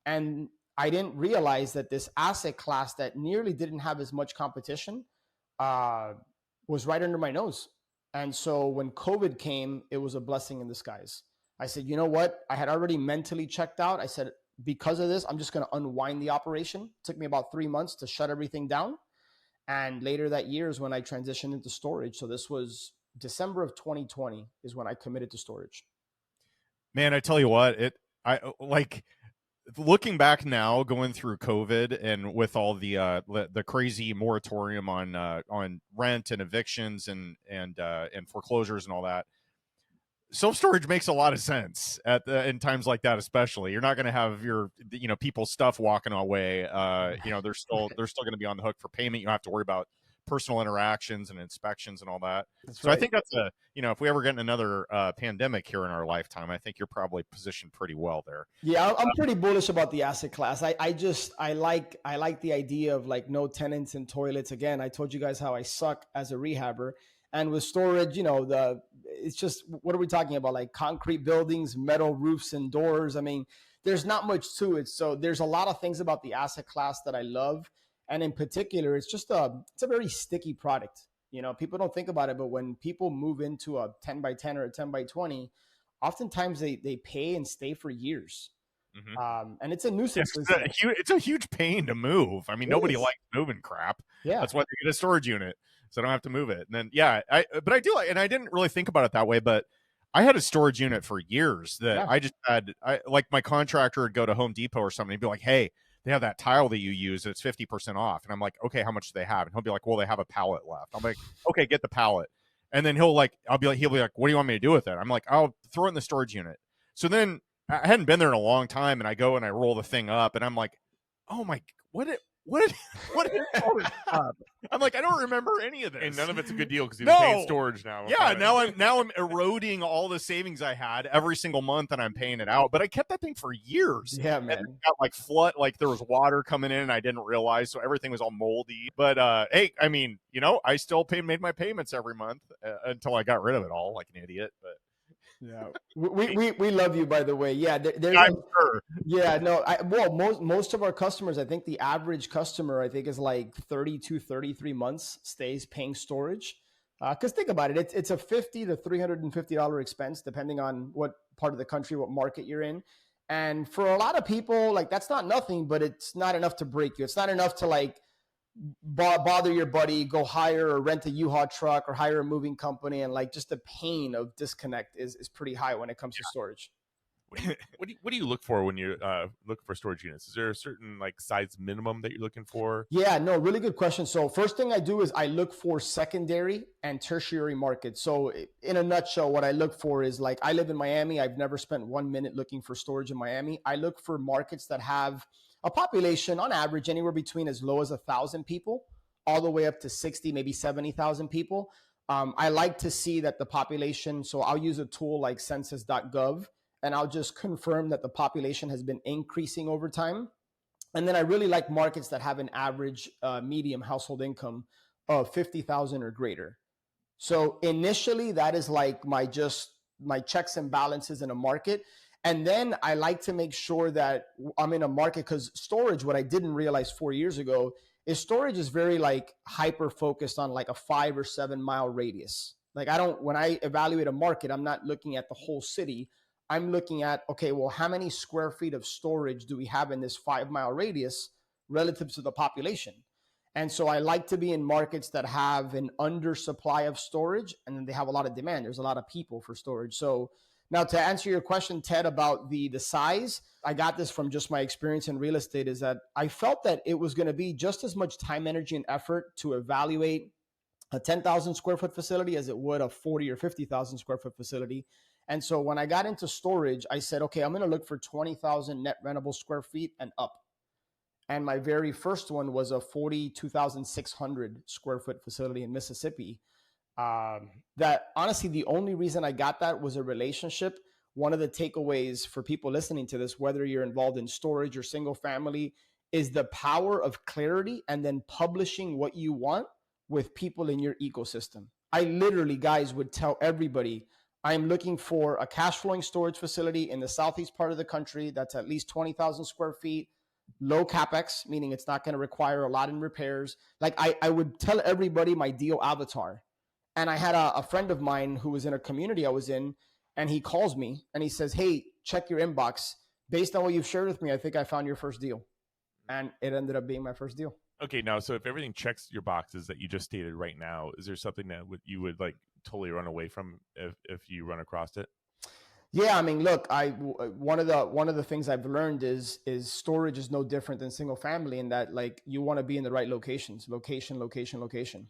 And I didn't realize that this asset class that nearly didn't have as much competition was right under my nose. And so when COVID came, it was a blessing in disguise. I said, you know what? I had already mentally checked out. I said, because of this, I'm just going to unwind the operation. It took me about 3 months to shut everything down. And later that year is when I transitioned into storage. So this was December of 2020 is when I committed to storage. Man, I tell you what, I like looking back now, going through COVID and with all the crazy moratorium on rent and evictions and foreclosures and all that. Self-storage makes a lot of sense in times like that, especially. You're not going to have your people's stuff walking away. They're still going to be on the hook for payment. You don't have to worry about personal interactions and inspections and all that. That's right. I think that's if we ever get another pandemic here in our lifetime, I think you're probably positioned pretty well there. Yeah, I'm pretty bullish about the asset class. I like the idea of like no tenants and toilets. Again, I told you guys how I suck as a rehabber. And with storage, it's just, what are we talking about? Like concrete buildings, metal roofs and doors. I mean, there's not much to it. So there's a lot of things about the asset class that I love. And in particular, it's a very sticky product. People don't think about it, but when people move into a 10 by 10 or a 10 by 20, oftentimes they pay and stay for years. Mm-hmm. And it's a nuisance. It's a huge pain to move. I mean, nobody likes moving crap. Yeah. That's why they get a storage unit, so I don't have to move it. And then, but I do like, and I didn't really think about it that way, but I had a storage unit for years that I just had. Like my contractor would go to Home Depot or something and be like, hey, they have that tile that you use. It's 50% off. And I'm like, okay, how much do they have? And he'll be like, well, they have a pallet left. I'm like, okay, get the pallet. And then he'll be like, what do you want me to do with it? I'm like, I'll throw it in the storage unit. So then I hadn't been there in a long time, and I go and I roll the thing up, and I'm like, oh my, what is all this stuff? I'm like, I don't remember any of this, and none of it's a good deal because you're paying storage now. Yeah, now I'm eroding all the savings I had every single month, and I'm paying it out. But I kept that thing for years. Yeah, man. And it got flood, there was water coming in, and I didn't realize, so everything was all moldy. But hey, I mean, I still made my payments every month until I got rid of it all, like an idiot. But yeah, we love you, by the way. Yeah, sure. Yeah, no. Most of our customers, I think the average customer, I think, is like 32, 33 months stays paying storage. Because think about it, it's a $50 to $350 expense depending on what part of the country, what market you're in. And for a lot of people, that's not nothing, but it's not enough to break you. It's not enough to bother your buddy, go hire or rent a U-Haul truck or hire a moving company. And just the pain of disconnect is pretty high when it comes to storage. What do you look for when you look for storage units? Is there a certain size minimum that you're looking for? Yeah, no, really good question. So first thing I do is I look for secondary and tertiary markets. So in a nutshell, what I look for is I live in Miami. I've never spent 1 minute looking for storage in Miami. I look for markets that have a population on average anywhere between as low as 1,000 people all the way up to 60, maybe 70,000 people. I like to see that the population, so I'll use a tool like census.gov, and I'll just confirm that the population has been increasing over time. And then I really like markets that have an average medium household income of 50,000 or greater. So initially, that is my checks and balances in a market. And then I like to make sure that I'm in a market, because storage, what I didn't realize 4 years ago, is storage is very hyper focused on a 5 or 7 mile radius. Like when I evaluate a market, I'm not looking at the whole city. I'm looking at, okay, well, how many square feet of storage do we have in this 5-mile radius relative to the population? And so I like to be in markets that have an undersupply of storage, and then they have a lot of demand. There's a lot of people for storage. So now to answer your question, Ted, about the size, I got this from just my experience in real estate, is that I felt that it was going to be just as much time, energy, and effort to evaluate a 10,000 square foot facility as it would a 40 or 50,000 square foot facility. And so when I got into storage, I said, okay, I'm going to look for 20,000 net rentable square feet and up. And my very first one was a 42,600 square foot facility in Mississippi. That honestly, the only reason I got that was a relationship. One of the takeaways for people listening to this, whether you're involved in storage or single family, is the power of clarity and then publishing what you want with people in your ecosystem. I literally, guys, would tell everybody, I'm looking for a cash flowing storage facility in the southeast part of the country that's at least 20,000 square feet, low capex, meaning it's not going to require a lot in repairs. Like I would tell everybody my deal avatar. And I had a friend of mine who was in a community I was in, and he calls me and he says, hey, check your inbox. Based on what you've shared with me, I think I found your first deal. And it ended up being my first deal. Okay, now, so if everything checks your boxes that you just stated right now, is there something that you would like totally run away from if you run across it? Yeah, I mean, look, one of the things I've learned is storage is no different than single family, in that like you want to be in the right locations, location.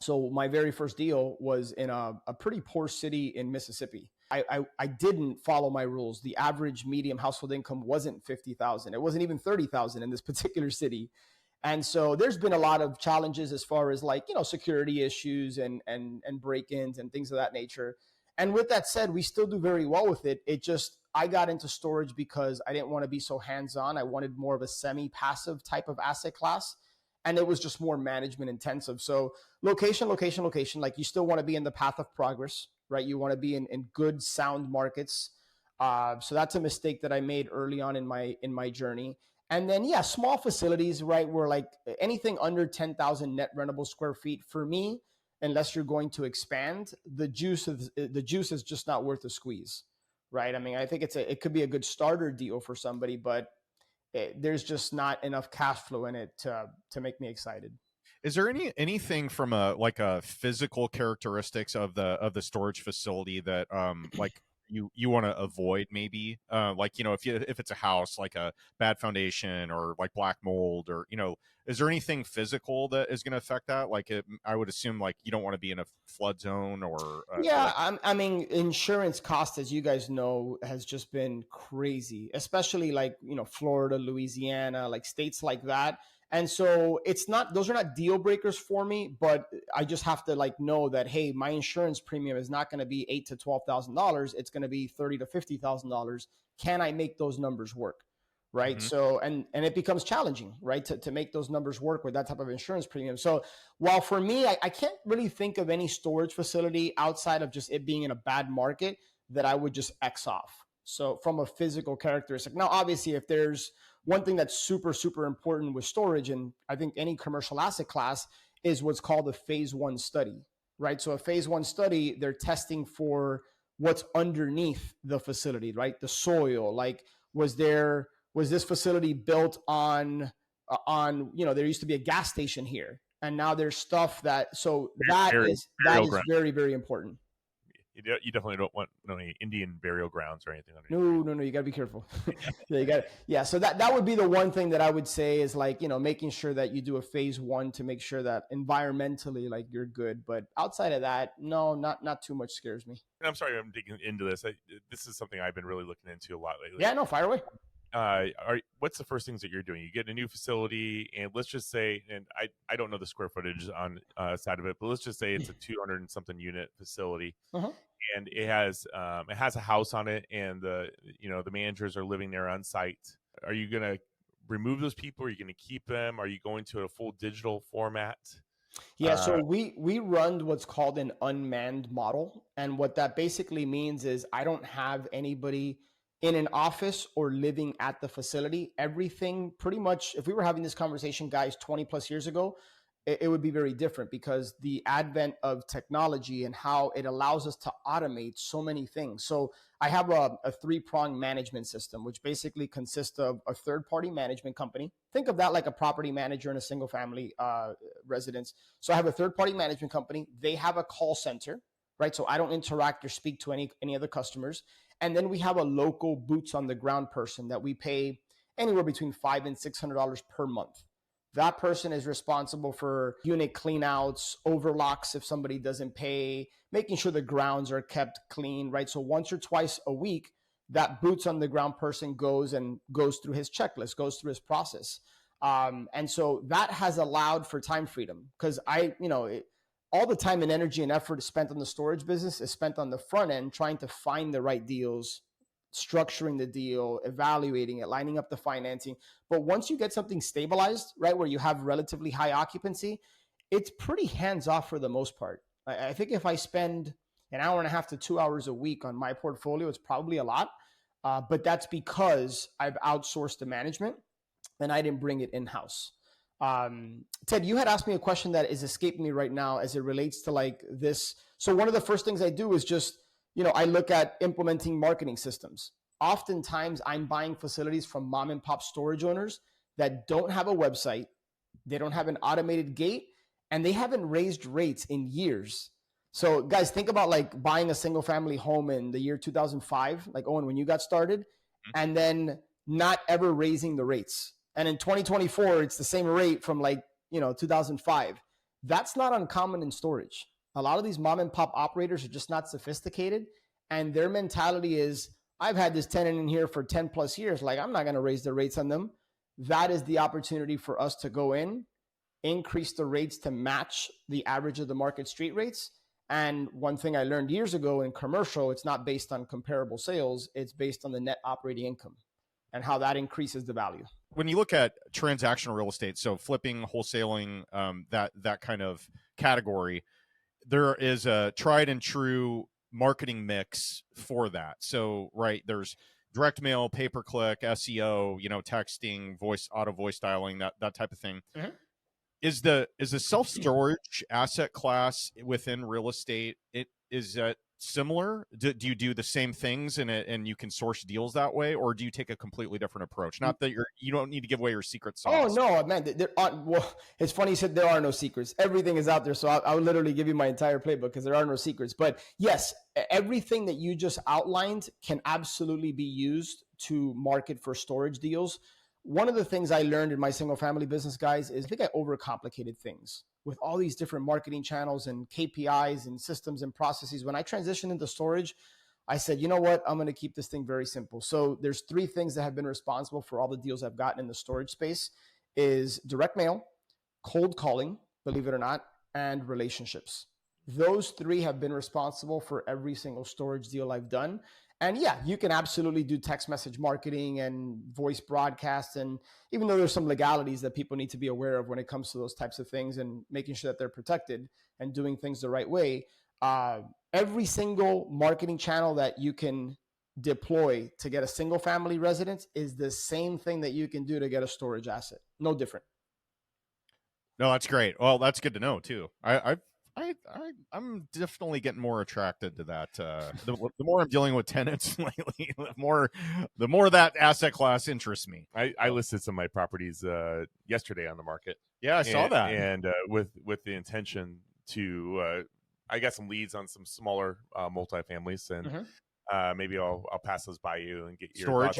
So my very first deal was in a pretty poor city in Mississippi. I didn't follow my rules. The average medium household income wasn't 50,000. It wasn't even 30,000 in this particular city. And so there's been a lot of challenges as far as like, security issues and break-ins and things of that nature. And with that said, we still do very well with it. I got into storage because I didn't want to be so hands-on. I wanted more of a semi-passive type of asset class. And it was just more management intensive. So location, like you still want to be in the path of progress, right? You want to be in good, sound markets. So that's a mistake that I made early on in my journey. And then, yeah, small facilities, right? Where like anything under 10,000 net rentable square feet for me, unless you're going to expand, the juice is just not worth the squeeze, right? I mean, I think it could be a good starter deal for somebody, but there's just not enough cash flow in it to make me excited. Is there anything from a physical characteristics of the storage facility that like you want to avoid, maybe if it's a house, like a bad foundation or like black mold, or is there anything physical that is going to affect that? Like I would assume like you don't want to be in a flood zone or I mean, insurance cost, as you guys know, has just been crazy, especially like Florida, Louisiana, like states like that. And so those are not deal breakers for me, but I just have to like know that, hey, my insurance premium is not going to be $8,000 to $12,000. It's going to be $30,000 to $50,000. Can I make those numbers work? Right. Mm-hmm. So, and it becomes challenging, right, to make those numbers work with that type of insurance premium. So while for me, I can't really think of any storage facility outside of just it being in a bad market that I would just X off. So from a physical characteristic. Now, obviously, if there's one thing that's super, super important with storage, and I think any commercial asset class, is what's called a phase one study, right? So a phase one study, they're testing for what's underneath the facility, right? The soil, like was this facility built on there used to be a gas station here, and now there's stuff that is very, very important. You definitely don't want any Indian burial grounds or anything. No, you got to be careful. So that would be the one thing that I would say is like, making sure that you do a phase one to make sure that environmentally, like, you're good. But outside of that, no, not too much scares me. And I'm sorry, I'm digging into this. This is something I've been really looking into a lot lately. Yeah, no, fire away. What's the first things that you're doing? You get a new facility, and let's just say, and I don't know the square footage on side of it, but let's just say it's a 200 and something unit facility, and it has a house on it, and the managers are living there on site. Are you gonna remove those people? Are you gonna keep them? Are you going to a full digital format? Yeah, so we run what's called an unmanned model, and what that basically means is I don't have anybody in an office or living at the facility. Everything pretty much, if we were having this conversation, guys, 20 plus years ago, it would be very different, because the advent of technology and how it allows us to automate so many things. So I have a three-pronged management system, which basically consists of a third-party management company. Think of that like a property manager in a single-family residence. So I have a third-party management company. They have a call center, right? So I don't interact or speak to any other customers. And then we have a local boots on the ground person that we pay anywhere between $500 and $600 per month. That person is responsible for unit cleanouts, overlocks if somebody doesn't pay, making sure the grounds are kept clean, right? So once or twice a week, that boots on the ground person goes through his checklist, goes through his process. And so that has allowed for time freedom, because all the time and energy and effort spent on the storage business is spent on the front end, trying to find the right deals, structuring the deal, evaluating it, lining up the financing. But once you get something stabilized, right, where you have relatively high occupancy, it's pretty hands off for the most part. I think if I spend an hour and a half to 2 hours a week on my portfolio, it's probably a lot. But that's because I've outsourced the management and I didn't bring it in-house. Ted, you had asked me a question that is escaping me right now as it relates to like this. So one of the first things I do is just, I look at implementing marketing systems. Oftentimes I'm buying facilities from mom and pop storage owners that don't have a website. They don't have an automated gate, and they haven't raised rates in years. So guys, think about like buying a single family home in the year 2005, like Owen, when you got started, and then not ever raising the rates. And in 2024, it's the same rate from 2005. That's not uncommon in storage. A lot of these mom and pop operators are just not sophisticated, and their mentality is, I've had this tenant in here for 10 plus years. Like, I'm not going to raise the rates on them. That is the opportunity for us to go in, increase the rates to match the average of the market street rates. And one thing I learned years ago in commercial, it's not based on comparable sales. It's based on the net operating income and how that increases the value. When you look at transactional real estate, so flipping, wholesaling, that kind of category, there is a tried and true marketing mix for that. So, right, there's direct mail, pay-per-click, SEO, texting, auto voice dialing, that type of thing. Mm-hmm. Is the self-storage asset class within real estate, is that similar? Do you do the same things and you can source deals that way, or do you take a completely different approach? Not that you don't need to give away your secret sauce. Oh no, man! It's funny you said there are no secrets. Everything is out there, so I would literally give you my entire playbook because there are no secrets. But yes, everything that you just outlined can absolutely be used to market for storage deals. One of the things I learned in my single family business, guys, is I think I overcomplicated things with all these different marketing channels and KPIs and systems and processes. When I transitioned into storage, I said, you know what? I'm going to keep this thing very simple. So there's three things that have been responsible for all the deals I've gotten in the storage space: is direct mail, cold calling, believe it or not, and relationships. Those three have been responsible for every single storage deal I've done. And yeah, you can absolutely do text message marketing and voice broadcasts. And even though there's some legalities that people need to be aware of when it comes to those types of things and making sure that they're protected and doing things the right way, every single marketing channel that you can deploy to get a single family residence is the same thing that you can do to get a storage asset. No different. No, that's great. Well, that's good to know too. I'm definitely getting more attracted to that. The more I'm dealing with tenants lately, the more that asset class interests me. I listed some of my properties yesterday on the market. Yeah, I saw that, and with the intention to, I got some leads on some smaller multifamilies, and maybe I'll pass those by you and get your storage.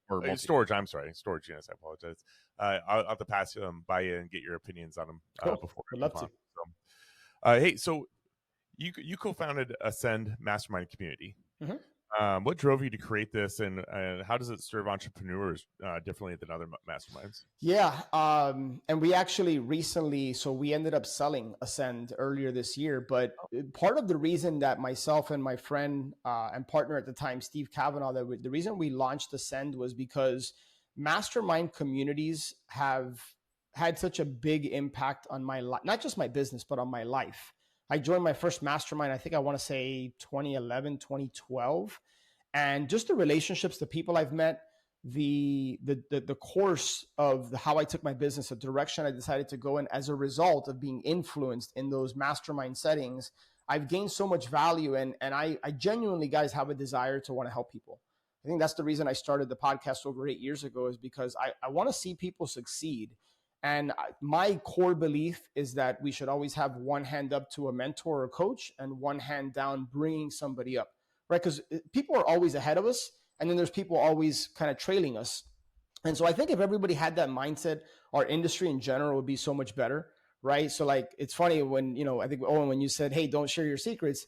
Or storage. I'm sorry, storage units. I apologize. I'll have to pass them by you and get your opinions on them before. I'd love to. Hey, so you co-founded Ascend Mastermind Community. Mm-hmm. What drove you to create this, and how does it serve entrepreneurs differently than other masterminds? Yeah, and we actually recently, so we ended up selling Ascend earlier this year. But part of the reason that myself and my friend and partner at the time, Steve Kavanaugh, the reason we launched Ascend was because mastermind communities have had such a big impact on my life, not just my business, but on my life. I joined my first mastermind, I think I want to say 2011, 2012. And just the relationships, the people I've met, the course of how I took my business, the direction I decided to go in as a result of being influenced in those mastermind settings, I've gained so much value. And I genuinely, guys, have a desire to want to help people. I think that's the reason I started the podcast over 8 years ago, is because I want to see people succeed. And my core belief is that we should always have one hand up to a mentor or coach and one hand down bringing somebody up, right? Because people are always ahead of us, and then there's people always kind of trailing us. And so I think if everybody had that mindset, our industry in general would be so much better, right? So like, it's funny when, I think, Owen, when you said, hey, don't share your secrets,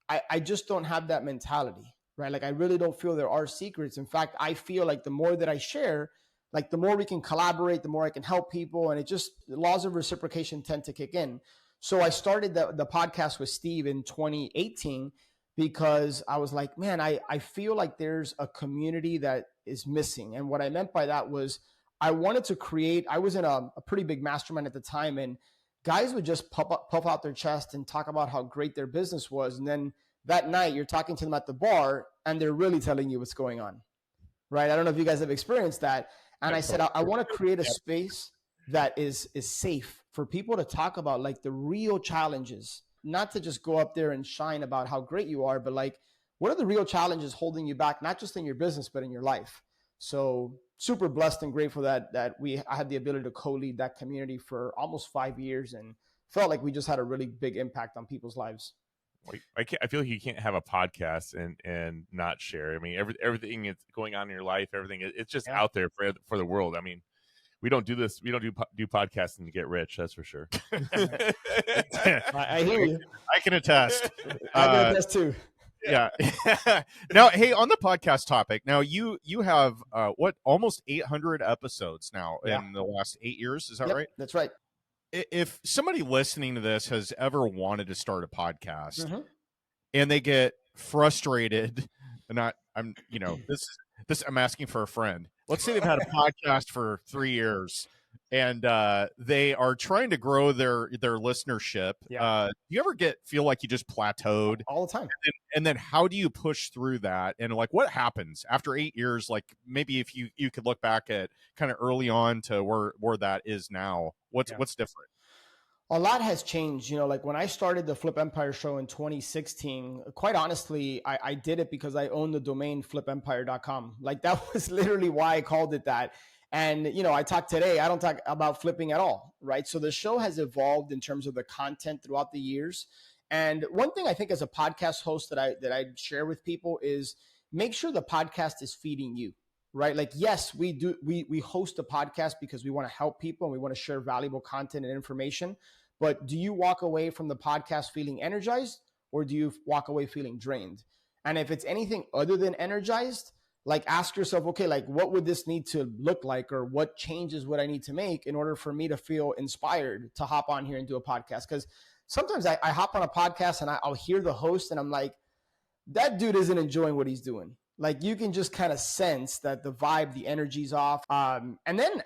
I just don't have that mentality, right? Like, I really don't feel there are secrets. In fact, I feel like the more that I share, like the more we can collaborate, the more I can help people. And the laws of reciprocation tend to kick in. So I started the podcast with Steve in 2018 because I was like, man, I feel like there's a community that is missing. And what I meant by that was I wanted to create, I was in a pretty big mastermind at the time, and guys would just puff out their chest and talk about how great their business was. And then that night you're talking to them at the bar and they're really telling you what's going on, right? I don't know if you guys have experienced that. And I said, I want to create a space that is safe for people to talk about like the real challenges, not to just go up there and shine about how great you are, but like, what are the real challenges holding you back, not just in your business, but in your life? So super blessed and grateful that I had the ability to co-lead that community for almost 5 years, and felt like we just had a really big impact on people's lives. I feel like you can't have a podcast and not share. I mean, everything that's going on in your life, everything, it's just out there for the world. I mean, we don't do this. We don't do podcasting to get rich. That's for sure. I hear you. I can attest. I can attest too. Yeah. Now, hey, on the podcast topic, now you have almost 800 episodes now in the last 8 years. Is that right? That's right. If somebody listening to this has ever wanted to start a podcast and they get frustrated, and I'm asking for a friend. Let's say they've had a podcast for 3 years and they are trying to grow their listenership. Do you ever feel like you just plateaued all the time? And then how do you push through that? And like, what happens after 8 years? Like, maybe if you could look back at kind of early on to where that is now, what's different? A lot has changed. Like when I started the Flip Empire show in 2016, quite honestly, I did it because I own the domain flipempire.com. Like that was literally why I called it that. And, I talk today, I don't talk about flipping at all, right? So the show has evolved in terms of the content throughout the years. And one thing I think as a podcast host that I share with people is make sure the podcast is feeding you, right? Like, yes, we host a podcast because we want to help people and we want to share valuable content and information. But do you walk away from the podcast feeling energized, or do you walk away feeling drained? And if it's anything other than energized, like ask yourself, okay, like what would this need to look like, or what changes would I need to make in order for me to feel inspired to hop on here and do a podcast? Because sometimes I hop on a podcast and I'll hear the host and I'm like, that dude isn't enjoying what he's doing. Like you can just kind of sense that the vibe, the energy's off. And then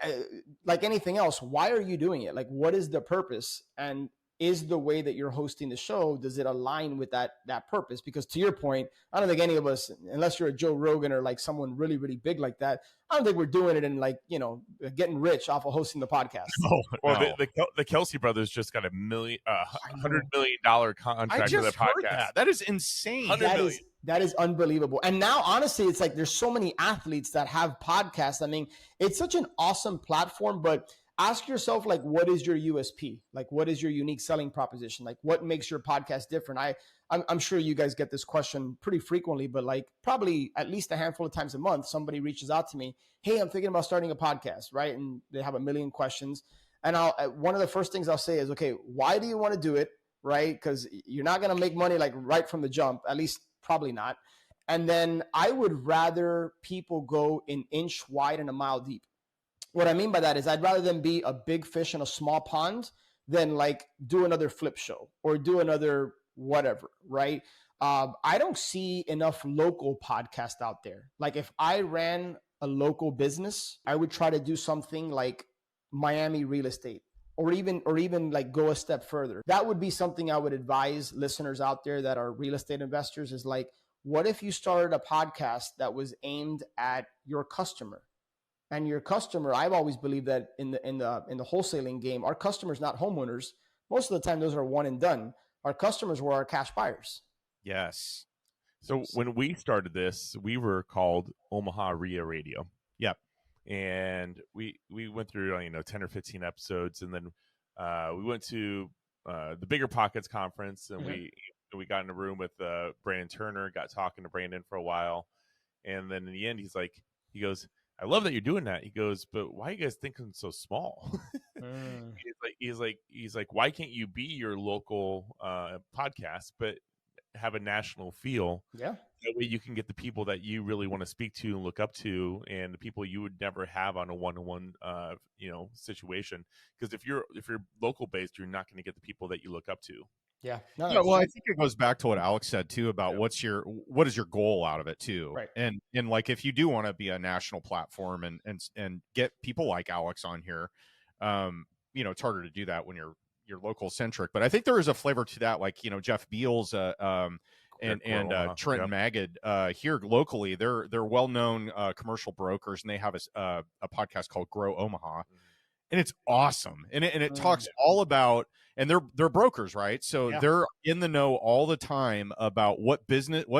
like anything else, why are you doing it? Like, what is the purpose? And is the way that you're hosting the show, does it align with that purpose? Because to your point, I don't think any of us, unless you're a Joe Rogan or like someone really, really big like that, I don't think we're doing it in like, getting rich off of hosting the podcast. Well, the Kelsey brothers just got $100 million contract for the podcast. That is insane. That is unbelievable. And now, honestly, it's like there's so many athletes that have podcasts. I mean, it's such an awesome platform, but ask yourself, like, what is your USP? Like, what is your unique selling proposition? Like, what makes your podcast different? I'm sure you guys get this question pretty frequently, but like probably at least a handful of times a month, somebody reaches out to me, hey, I'm thinking about starting a podcast, right? And they have a million questions. And one of the first things I'll say is, okay, why do you want to do it, right? Because you're not going to make money like right from the jump, at least probably not. And then I would rather people go an inch wide and a mile deep. What I mean by that is I'd rather them be a big fish in a small pond than like do another flip show or do another whatever, right? I don't see enough local podcasts out there. Like if I ran a local business, I would try to do something like Miami real estate or even like go a step further. That would be something I would advise listeners out there that are real estate investors is like, what if you started a podcast that was aimed at your customer? And your customer, I've always believed that in the wholesaling game, our customers, not homeowners, most of the time those are one and done. Our customers were our cash buyers. Yes. So when we started this, we were called Omaha RIA Radio. Yep. And we went through 10 or 15 episodes, and then we went to the Bigger Pockets conference, and we got in a room with Brandon Turner, got talking to Brandon for a while, and then in the end he goes, I love that you're doing that. He goes, but why are you guys thinking so small? He's like, why can't you be your local podcast, but have a national feel? Yeah. That way you can get the people that you really want to speak to and look up to, and the people you would never have on a one-on-one, situation. Because if you're local based, you're not going to get the people that you look up to. Yeah. No, well, I think it goes back to what Alex said too about what is your goal out of it too, right? And like if you do want to be a national platform and get people like Alex on here, it's harder to do that when you're local centric. But I think there is a flavor to that, like Jeff Beals, and Trenton Magid here locally. They're well known commercial brokers, and they have a podcast called Grow Omaha. And it's awesome, and it talks all about, and they're brokers, right? So they're in the know all the time about what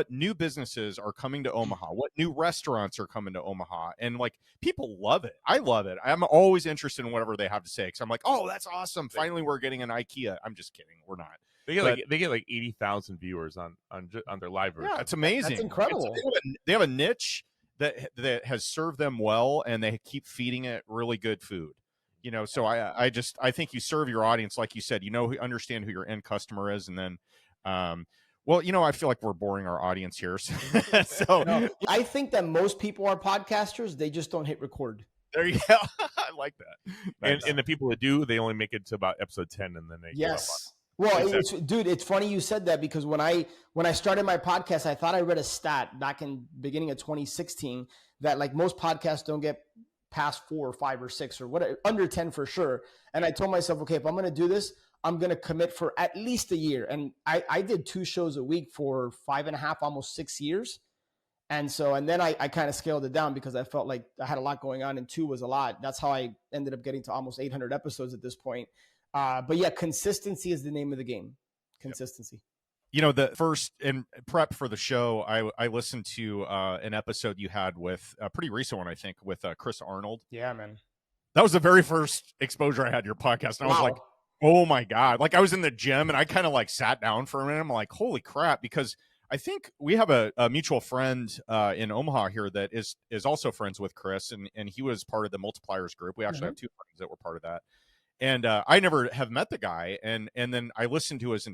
new businesses are coming to Omaha, what new restaurants are coming to Omaha, and like people love it. I love it. I'm always interested in whatever they have to say because I'm like, oh, that's awesome. Finally, we're getting an IKEA. I'm just kidding. We're not. They get like 80,000 viewers on their live version. Yeah, it's amazing. That's incredible. They have a niche that has served them well, and they keep feeding it really good food. So I think you serve your audience, like you said, understand who your end customer is. And then, I feel like we're boring our audience here. So no, I think that most people are podcasters. They just don't hit record. There you go. I like that. And the people that do, they only make it to about episode 10, and then they give up on it. Well, it's funny you said that, because when I started my podcast, I thought I read a stat back in beginning of 2016 that like most podcasts don't get past 4 or 5 or 6 or whatever, under 10 for sure. And I told myself, okay, if I'm going to do this, I'm going to commit for at least a year. And I did 2 shows a week for 5.5, almost 6 years. And then I kind of scaled it down because I felt like I had a lot going on, and 2 was a lot. That's how I ended up getting to almost 800 episodes at this point. But yeah, consistency is the name of the game. Consistency. The first in prep for the show, I listened to an episode you had with a pretty recent one, I think, with Chris Arnold. Yeah, man. That was the very first exposure I had to your podcast. And I was like, oh my God. Like I was in the gym and I kind of like sat down for a minute. I'm like, holy crap. Because I think we have a mutual friend in Omaha here that is also friends with Chris. And he was part of the Multipliers group. We actually have 2 friends that were part of that. And I never have met the guy. And then I listened to his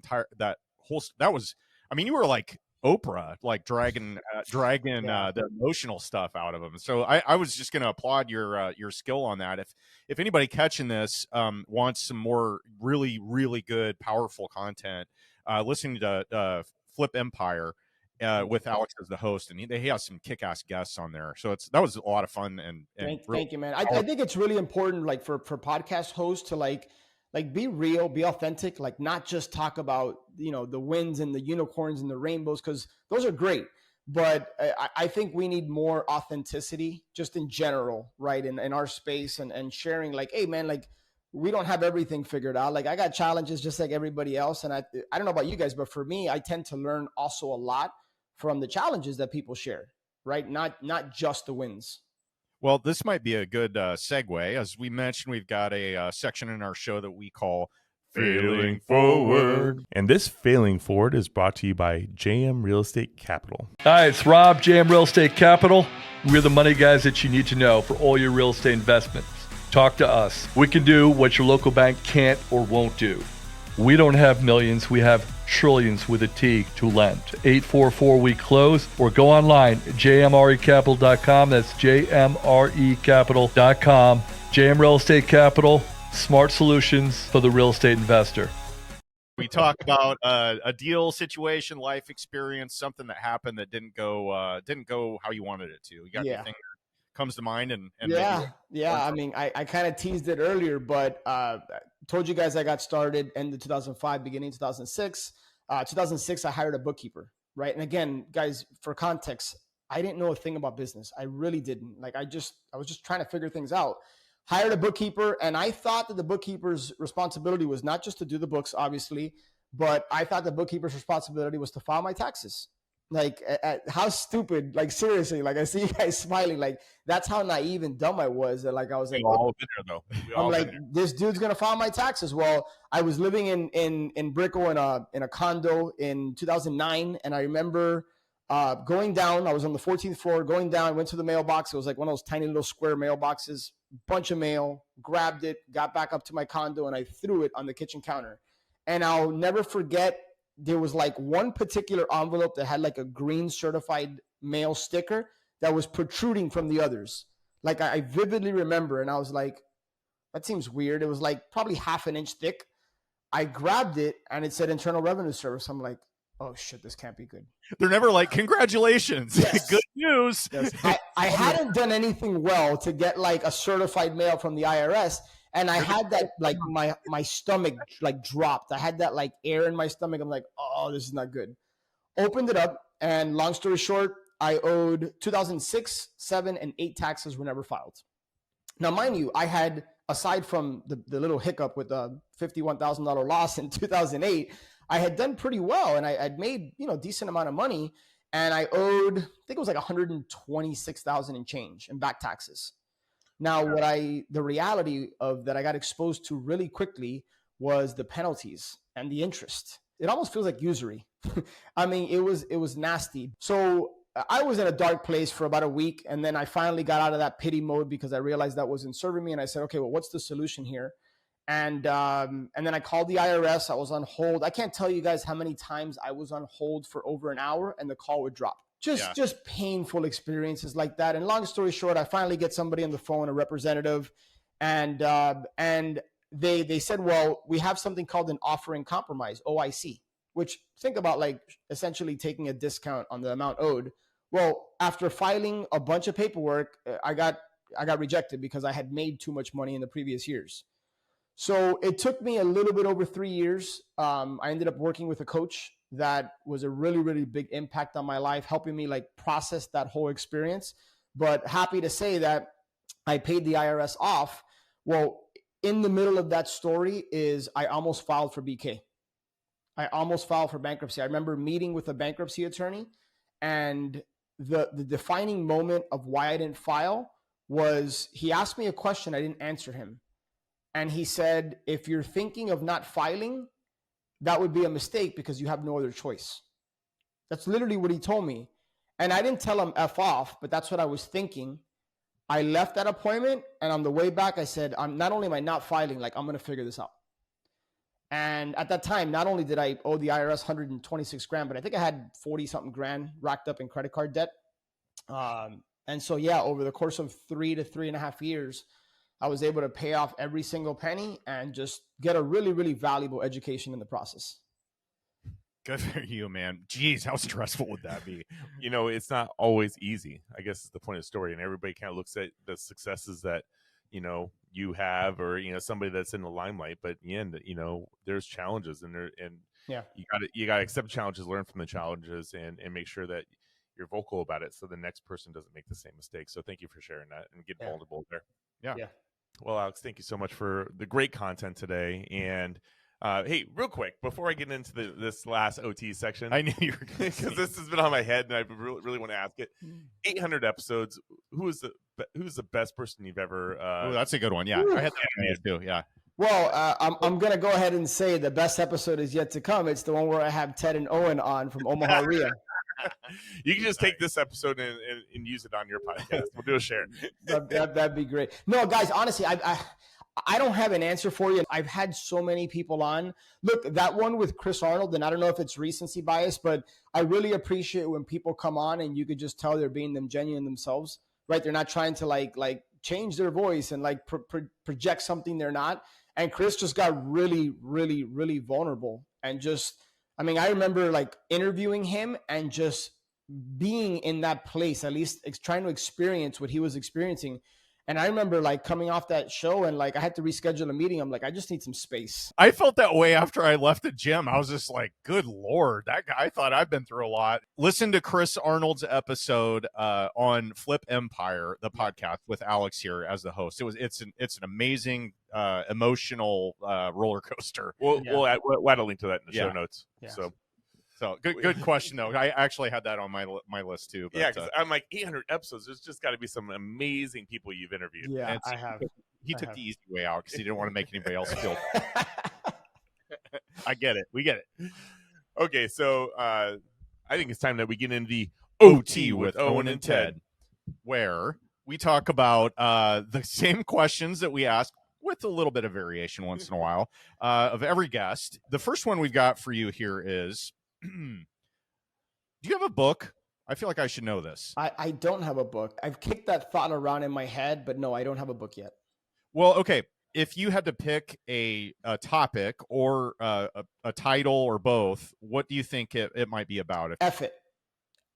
you were like Oprah, like dragging the emotional stuff out of him. So I was just going to applaud your skill on that. If anybody catching this wants some more really, really good, powerful content, listening to Flip Empire with Alex as the host, and he has some kick-ass guests on there. So that was a lot of fun. And thank you, man. I think it's really important, like for podcast hosts to like be real, be authentic, like not just talk about, the wins and the unicorns and the rainbows, because those are great. But I think we need more authenticity just in general, right? In our space and sharing like, hey man, like we don't have everything figured out. Like I got challenges just like everybody else. And I don't know about you guys, but for me, I tend to learn also a lot from the challenges that people share, right? Not just the wins. Well, this might be a good segue. As we mentioned, we've got a section in our show that we call Failing Forward. And this Failing Forward is brought to you by JM Real Estate Capital. Hi, it's Rob, JM Real Estate Capital. We're the money guys that you need to know for all your real estate investments. Talk to us. We can do what your local bank can't or won't do. We don't have millions. We have trillions with a T to lend. 844 we close, or go online, jmrecapital.com. That's jmrecapital.com. JM Real Estate Capital, smart solutions for the real estate investor. We talk about a deal situation, life experience, something that happened that didn't go how you wanted it to. You got anything that comes to mind? And I mean, I kind of teased it earlier, but told you guys I got started end of 2005, beginning 2006. 2006, I hired a bookkeeper, right? And again, guys, for context, I didn't know a thing about business. I really didn't. Like I was just trying to figure things out. Hired a bookkeeper, and I thought that the bookkeeper's responsibility was not just to do the books, obviously, but I thought the bookkeeper's responsibility was to file my taxes. Like how stupid, like seriously, like I see you guys smiling, like that's how naive and dumb I was. That like I was like, all been there, though. I'm like, this dude's gonna file my taxes. Well, I was living in Brickell in a condo in 2009, and I remember going down. I was on the 14th floor, going down, went to the mailbox. It was like one of those tiny little square mailboxes, bunch of mail, grabbed it, got back up to my condo, and I threw it on the kitchen counter. And I'll never forget, there was like one particular envelope that had like a green certified mail sticker that was protruding from the others. Like I vividly remember, and I was like, that seems weird. It was like probably half an inch thick. I grabbed it and it said Internal Revenue Service. I'm like, oh shit, this can't be good. They're never like, congratulations, yes. Good news. Yes. I hadn't done anything well to get like a certified mail from the IRS. And I had that, like my stomach like dropped. I had that like air in my stomach. I'm like, oh, this is not good. Opened it up, and long story short, I owed 2006, 7, and 8 taxes were never filed. Now, mind you, I had, aside from the little hiccup with a $51,000 loss in 2008, I had done pretty well, and I'd made, decent amount of money, and I owed, I think it was like 126,000 and change in back taxes. Now, the reality of that I got exposed to really quickly was the penalties and the interest. It almost feels like usury. I mean, it was nasty. So I was in a dark place for about a week, and then I finally got out of that pity mode because I realized that wasn't serving me. And I said, okay, well, what's the solution here? And then I called the IRS. I was on hold. I can't tell you guys how many times I was on hold for over an hour and the call would drop. Just painful experiences like that. And long story short, I finally get somebody on the phone, a representative, and they said, well, we have something called an offer in compromise, OIC, which think about like essentially taking a discount on the amount owed. Well, after filing a bunch of paperwork, I got rejected because I had made too much money in the previous years. So it took me a little bit over 3 years. I ended up working with a coach that was a really, really big impact on my life, helping me like process that whole experience. But happy to say that I paid the IRS off. Well, in the middle of that story is I almost filed for BK. I almost filed for bankruptcy. I remember meeting with a bankruptcy attorney, and the defining moment of why I didn't file was he asked me a question. I didn't answer him. And he said, if you're thinking of not filing, that would be a mistake because you have no other choice. That's literally what he told me. And I didn't tell him F off, but that's what I was thinking. I left that appointment, and on the way back, I said, not only am I not filing, like I'm going to figure this out. And at that time, not only did I owe the IRS 126 grand, but I think I had 40 something grand racked up in credit card debt. And so, yeah, over the course of 3 to 3.5 years, I was able to pay off every single penny and just get a really, really valuable education in the process. Good for you, man. Jeez, how stressful would that be? It's not always easy, I guess is the point of the story. And everybody kind of looks at the successes that, you have, or, somebody that's in the limelight. But in the end, there's challenges, and you got to accept challenges, learn from the challenges, and make sure that you're vocal about it so the next person doesn't make the same mistake. So thank you for sharing that and getting vulnerable there. Yeah. Well, Alex, thank you so much for the great content today. And hey, real quick, before I get into this last OT section, I knew you were going to, because this has been on my head and I really want to ask it. 800 episodes. Who's the best person you've ever? Oh, that's a good one. Yeah, I had that too. Yeah. Well, I'm going to go ahead and say the best episode is yet to come. It's the one where I have Ted and Owen on from Omaha RIA. You can just take this episode and use it on your podcast. We'll do a share. That'd be great. No, guys, honestly, I don't have an answer for you. I've had so many people on. Look, that one with Chris Arnold, and I don't know if it's recency bias, but I really appreciate when people come on and you could just tell they're being genuine themselves, right? They're not trying to like change their voice and like project something they're not. And Chris just got really, really, really vulnerable and just, I mean, I remember like interviewing him and just being in that place, at least trying to experience what he was experiencing. And I remember like coming off that show and like I had to reschedule a meeting. I'm like, I just need some space. I felt that way after I left the gym. I was just like, good Lord, that guy, I thought I'd been through a lot. Listen to Chris Arnold's episode on Flip Empire, the podcast with Alex here as the host. It's an amazing emotional roller coaster. We'll add a link to that in the show notes. Yeah. So good question though. I actually had that on my list too. But, yeah, because I'm like 800 episodes. There's just got to be some amazing people you've interviewed. Yeah, I have. He took the easy way out because he didn't want to make anybody else feel bad. I get it. We get it. Okay, so I think it's time that we get into the OT with Owen and Ted, where we talk about the same questions that we ask with a little bit of variation once in a while of every guest. The first one we've got for you here is, do you have a book? I feel like I should know this. I don't have a book. I've kicked that thought around in my head, but no, I don't have a book yet. Well, okay. If you had to pick a topic or a title or both, what do you think it might be about? F it.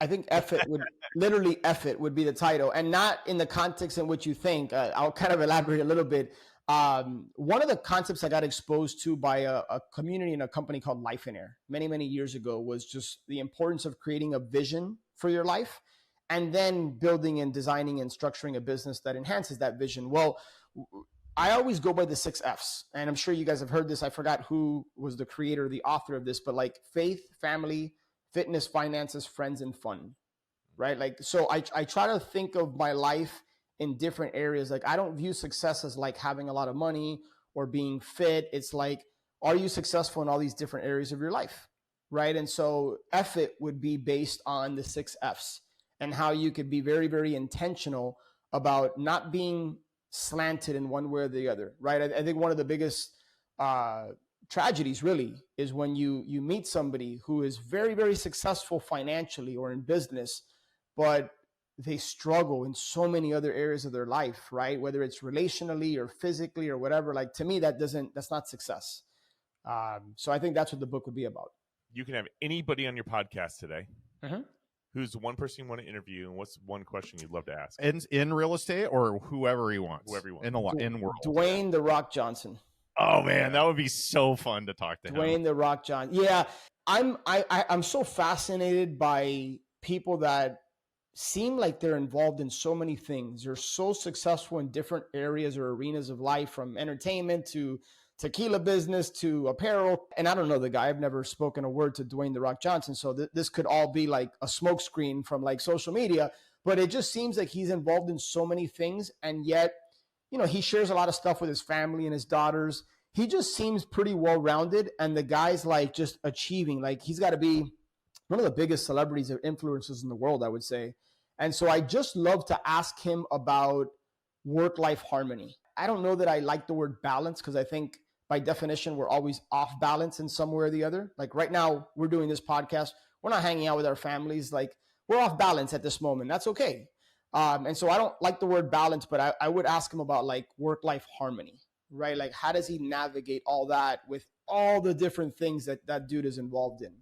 I think F it would literally F it would be the title, and not in the context in which you think. I'll kind of elaborate a little bit. One of the concepts I got exposed to by a community in a company called Life in Air many years ago was just the importance of creating a vision for your life and then building and designing and structuring a business that enhances that vision. Well, I always go by the 6 F's, and I'm sure you guys have heard this. I forgot who was the creator, the author of this, but like faith, family, fitness, finances, friends, and fun, right? Like, so I try to think of my life in different areas. Like, I don't view success as like having a lot of money or being fit. It's like, are you successful in all these different areas of your life, right? And so F it would be based on the 6 F's and how you could be very intentional about not being slanted in one way or the other, right? I think one of the biggest tragedies really is when you meet somebody who is very successful financially or in business, but they struggle in so many other areas of their life, right? Whether it's relationally or physically or whatever. Like, to me, that's not success. So I think that's what the book would be about. You can have anybody on your podcast today. Mm-hmm. Who's the one person you want to interview, and what's one question you'd love to ask? In real estate or whoever he wants? Whoever he wants. In world. Dwayne "The Rock" Johnson. Oh man, that would be so fun to talk to him. Dwayne "The Rock" Johnson. Yeah, I'm so fascinated by people that seem like they're involved in so many things. They're so successful in different areas or arenas of life, from entertainment to tequila business to apparel. And I don't know the guy. I've never spoken a word to Dwayne "The Rock" Johnson. So this could all be like a smokescreen from like social media, but it just seems like he's involved in so many things. And yet, you know, he shares a lot of stuff with his family and his daughters. He just seems pretty well-rounded. And the guy's like just achieving, like he's got to be one of the biggest celebrities or influencers in the world, I would say. And so I just love to ask him about work-life harmony. I don't know that I like the word balance, because I think by definition, we're always off balance in some way or the other. Like right now, we're doing this podcast. We're not hanging out with our families. Like, we're off balance at this moment. That's okay. And so I don't like the word balance, but I would ask him about like work-life harmony, right? Like, how does he navigate all that with all the different things that dude is involved in?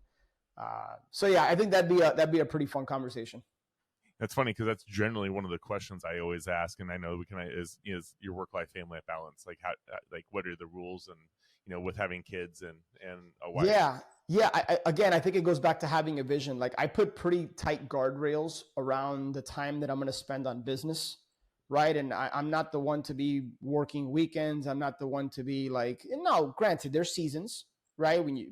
So yeah, I think that'd be a pretty fun conversation. That's funny, because that's generally one of the questions I always ask, and I know we can is your work-life family balance. Like, how, like, what are the rules, and you know, with having kids and a wife? Yeah. I think it goes back to having a vision. Like, I put pretty tight guardrails around the time that I'm going to spend on business, right? And I'm not the one to be working weekends. I'm not the one to be like, no, granted, there's seasons, right? When you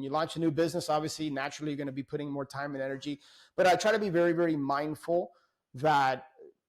launch a new business, obviously, naturally, you're going to be putting more time and energy. But I try to be very mindful that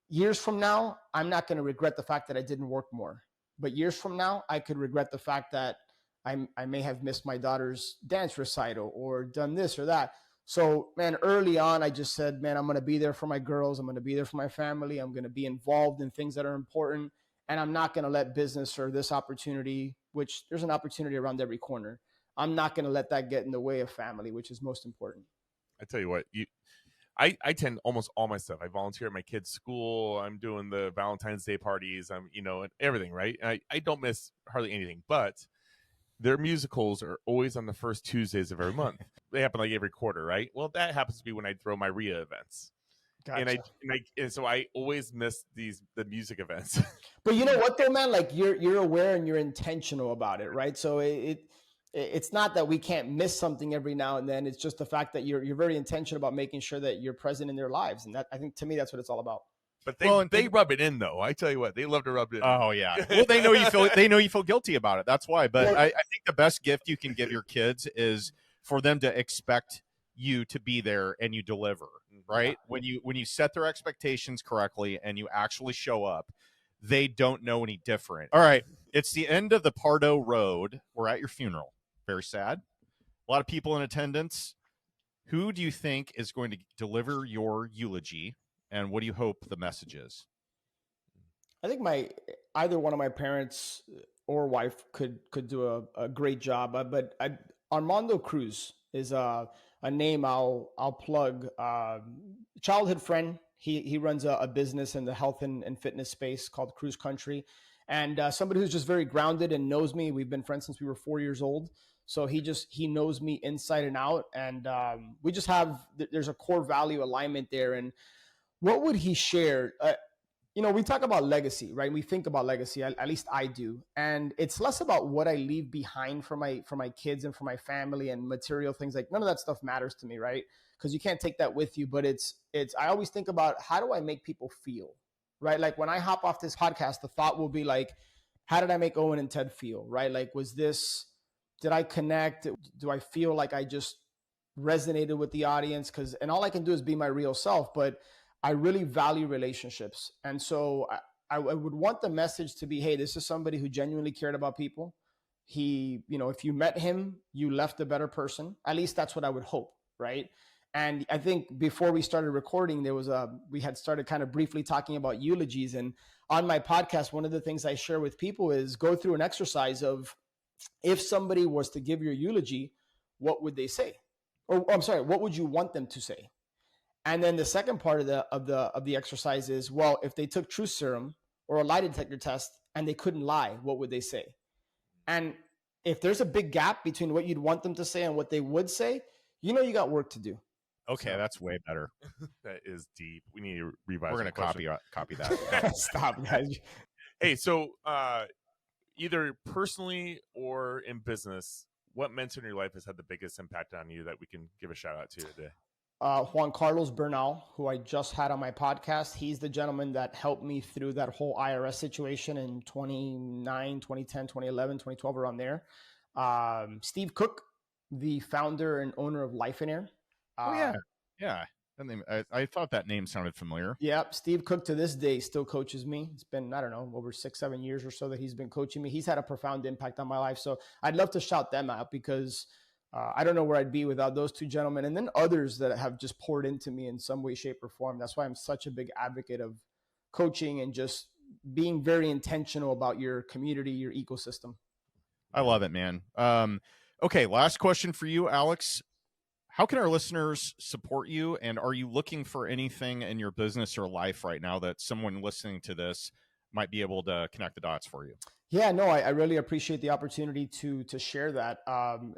years from now, I'm not going to regret the fact that I didn't work more. But years from now, I could regret the fact that I may have missed my daughter's dance recital or done this or that. So, man, early on, I just said, man, I'm going to be there for my girls. I'm going to be there for my family. I'm going to be involved in things that are important. And I'm not going to let business or this opportunity, which there's an opportunity around every corner, I'm not going to let that get in the way of family, which is most important. I tell you what, I attend almost all my stuff. I volunteer at my kids' school. I'm doing the Valentine's Day parties. I'm, and everything, right? I don't miss hardly anything, but their musicals are always on the first Tuesdays of every month. They happen like every quarter, right? Well, that happens to be when I throw my RIA events. Gotcha. And so I always miss the music events. But you know what though, man? Like you're aware and you're intentional about it, right? So it's not that we can't miss something every now and then. It's just the fact that you're very intentional about making sure that you're present in their lives, and that, I think, to me, that's what it's all about. But they rub it in, though. I tell you what, they love to rub it in. Oh yeah. Well, they know you feel guilty about it. That's why. But I think the best gift you can give your kids is for them to expect you to be there and you deliver, right? When you set their expectations correctly and you actually show up, they don't know any different. All right. It's the end of the Pardo Road. We're at your funeral. Very sad. A lot of people in attendance. Who do you think is going to deliver your eulogy? And what do you hope the message is? I think either one of my parents or wife could do a great job. But Armando Cruz is a name I'll plug. Childhood friend. He runs a business in the health and fitness space called Cruz Country, and somebody who's just very grounded and knows me. We've been friends since we were 4 years old. So he knows me inside and out, and we just there's a core value alignment there. And what would he share? We talk about legacy, right? We think about legacy, at least I do. And it's less about what I leave behind for my kids and for my family and material things. Like, none of that stuff matters to me, right? Because you can't take that with you. But I always think about, how do I make people feel, right? Like, when I hop off this podcast, the thought will be like, how did I make Owen and Ted feel, right? Like, did I connect? Do I feel like I just resonated with the audience? And all I can do is be my real self, but I really value relationships. And so I would want the message to be, hey, this is somebody who genuinely cared about people. If you met him, you left a better person. At least that's what I would hope, right? And I think before we started recording, we had started kind of briefly talking about eulogies. And on my podcast, one of the things I share with people is go through an exercise of, if somebody was to give your eulogy, what would they say? Or I'm sorry, what would you want them to say? And then the second part of the exercise is, well, if they took truth serum or a lie detector test and they couldn't lie, what would they say? And if there's a big gap between what you'd want them to say and what they would say, you got work to do. Okay, that's way better. That is deep. We need to revise. We're going to copy that. Stop, guys. Hey, so either personally or in business, what mentor in your life has had the biggest impact on you that we can give a shout out to today? Juan Carlos Bernal, who I just had on my podcast. He's the gentleman that helped me through that whole IRS situation in 2009, 2010, 2011, 2012, around there. Steve Cook, the founder and owner of Life in Air. Yeah. I thought that name sounded familiar. Yep. Steve Cook, to this day, still coaches me. It's been, I don't know, over 6-7 years or so that he's been coaching me. He's had a profound impact on my life. So I'd love to shout them out, because I don't know where I'd be without those two gentlemen, and then others that have just poured into me in some way, shape, or form. That's why I'm such a big advocate of coaching and just being very intentional about your community, your ecosystem. I love it, man. Okay, last question for you, Alex. How can our listeners support you? And are you looking for anything in your business or life right now that someone listening to this might be able to connect the dots for you? Yeah, no, I really appreciate the opportunity to share that.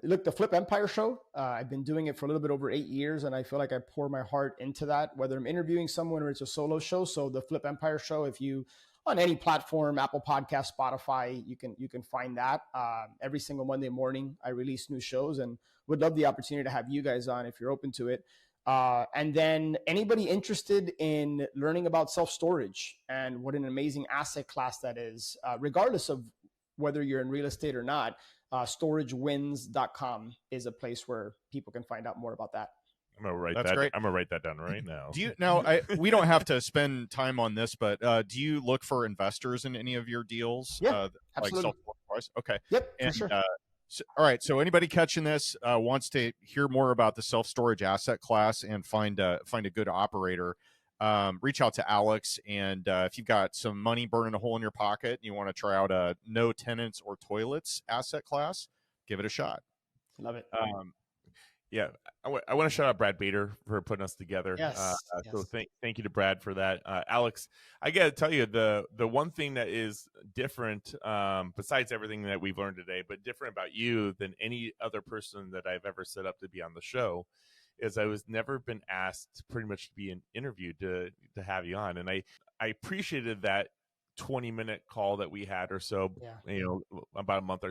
Look, the Flip Empire Show, I've been doing it for a little bit over 8 years, and I feel like I pour my heart into that, whether I'm interviewing someone or it's a solo show. So the Flip Empire Show, if you, on any platform, Apple Podcast, Spotify, you can find that. Every single Monday morning, I release new shows, and would love the opportunity to have you guys on if you're open to it. And then anybody interested in learning about self-storage and what an amazing asset class that is, regardless of whether you're in real estate or not, storagewins.com is a place where people can find out more about that. I'm gonna write that down right now. We don't have to spend time on this, but do you look for investors in any of your deals? Yeah, absolutely. Like okay. Yep, and, for sure. All right. So anybody catching this wants to hear more about the self-storage asset class and find a good operator, reach out to Alex. And if you've got some money burning a hole in your pocket and you want to try out a no tenants or toilets asset class, give it a shot. Love it. Yeah, I want to shout out Brad Bader for putting us together. Yes. So thank you to Brad for that. Alex, I got to tell you, the one thing that is different, besides everything that we've learned today, but different about you than any other person that I've ever set up to be on the show, is I was never been asked pretty much to be interviewed to have you on. And I appreciated that 20-minute call that we had or so, about a month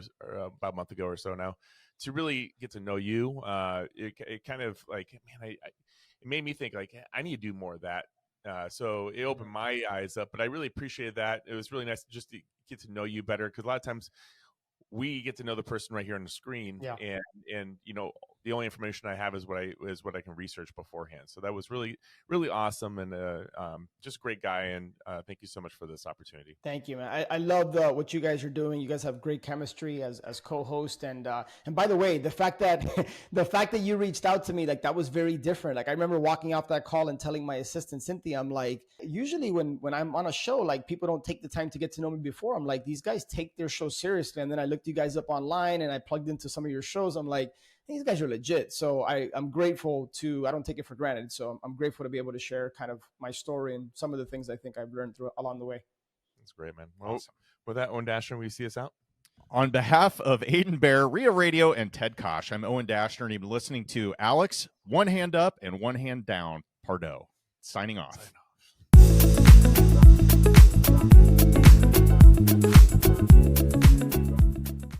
ago or so now, to really get to know you. It kind of like, man, it made me think like I need to do more of that. So it opened my eyes up, but I really appreciated that. It was really nice just to get to know you better, because a lot of times we get to know the person right here on the screen, and the only information I have is what I can research beforehand. So that was really, really awesome, and just a great guy. And thank you so much for this opportunity. Thank you, man. I love what you guys are doing. You guys have great chemistry as co-host. And by the way, the fact that you reached out to me, like, that was very different. Like, I remember walking off that call and telling my assistant Cynthia, I'm like, usually when I'm on a show, like, people don't take the time to get to know me before. I'm like, these guys take their show seriously. And then I looked you guys up online and I plugged into some of your shows. I'm like, these guys are legit. So I'm grateful I don't take it for granted. So I'm grateful to be able to share kind of my story and some of the things I think I've learned along the way. That's great, man. Well, awesome. With that, Owen Dashner, will you see us out? On behalf of Aiden Bear, Rio Radio, and Ted Kosh, I'm Owen Dashner, and you've been listening to Alex, one hand up and one hand down, Pardo, signing off.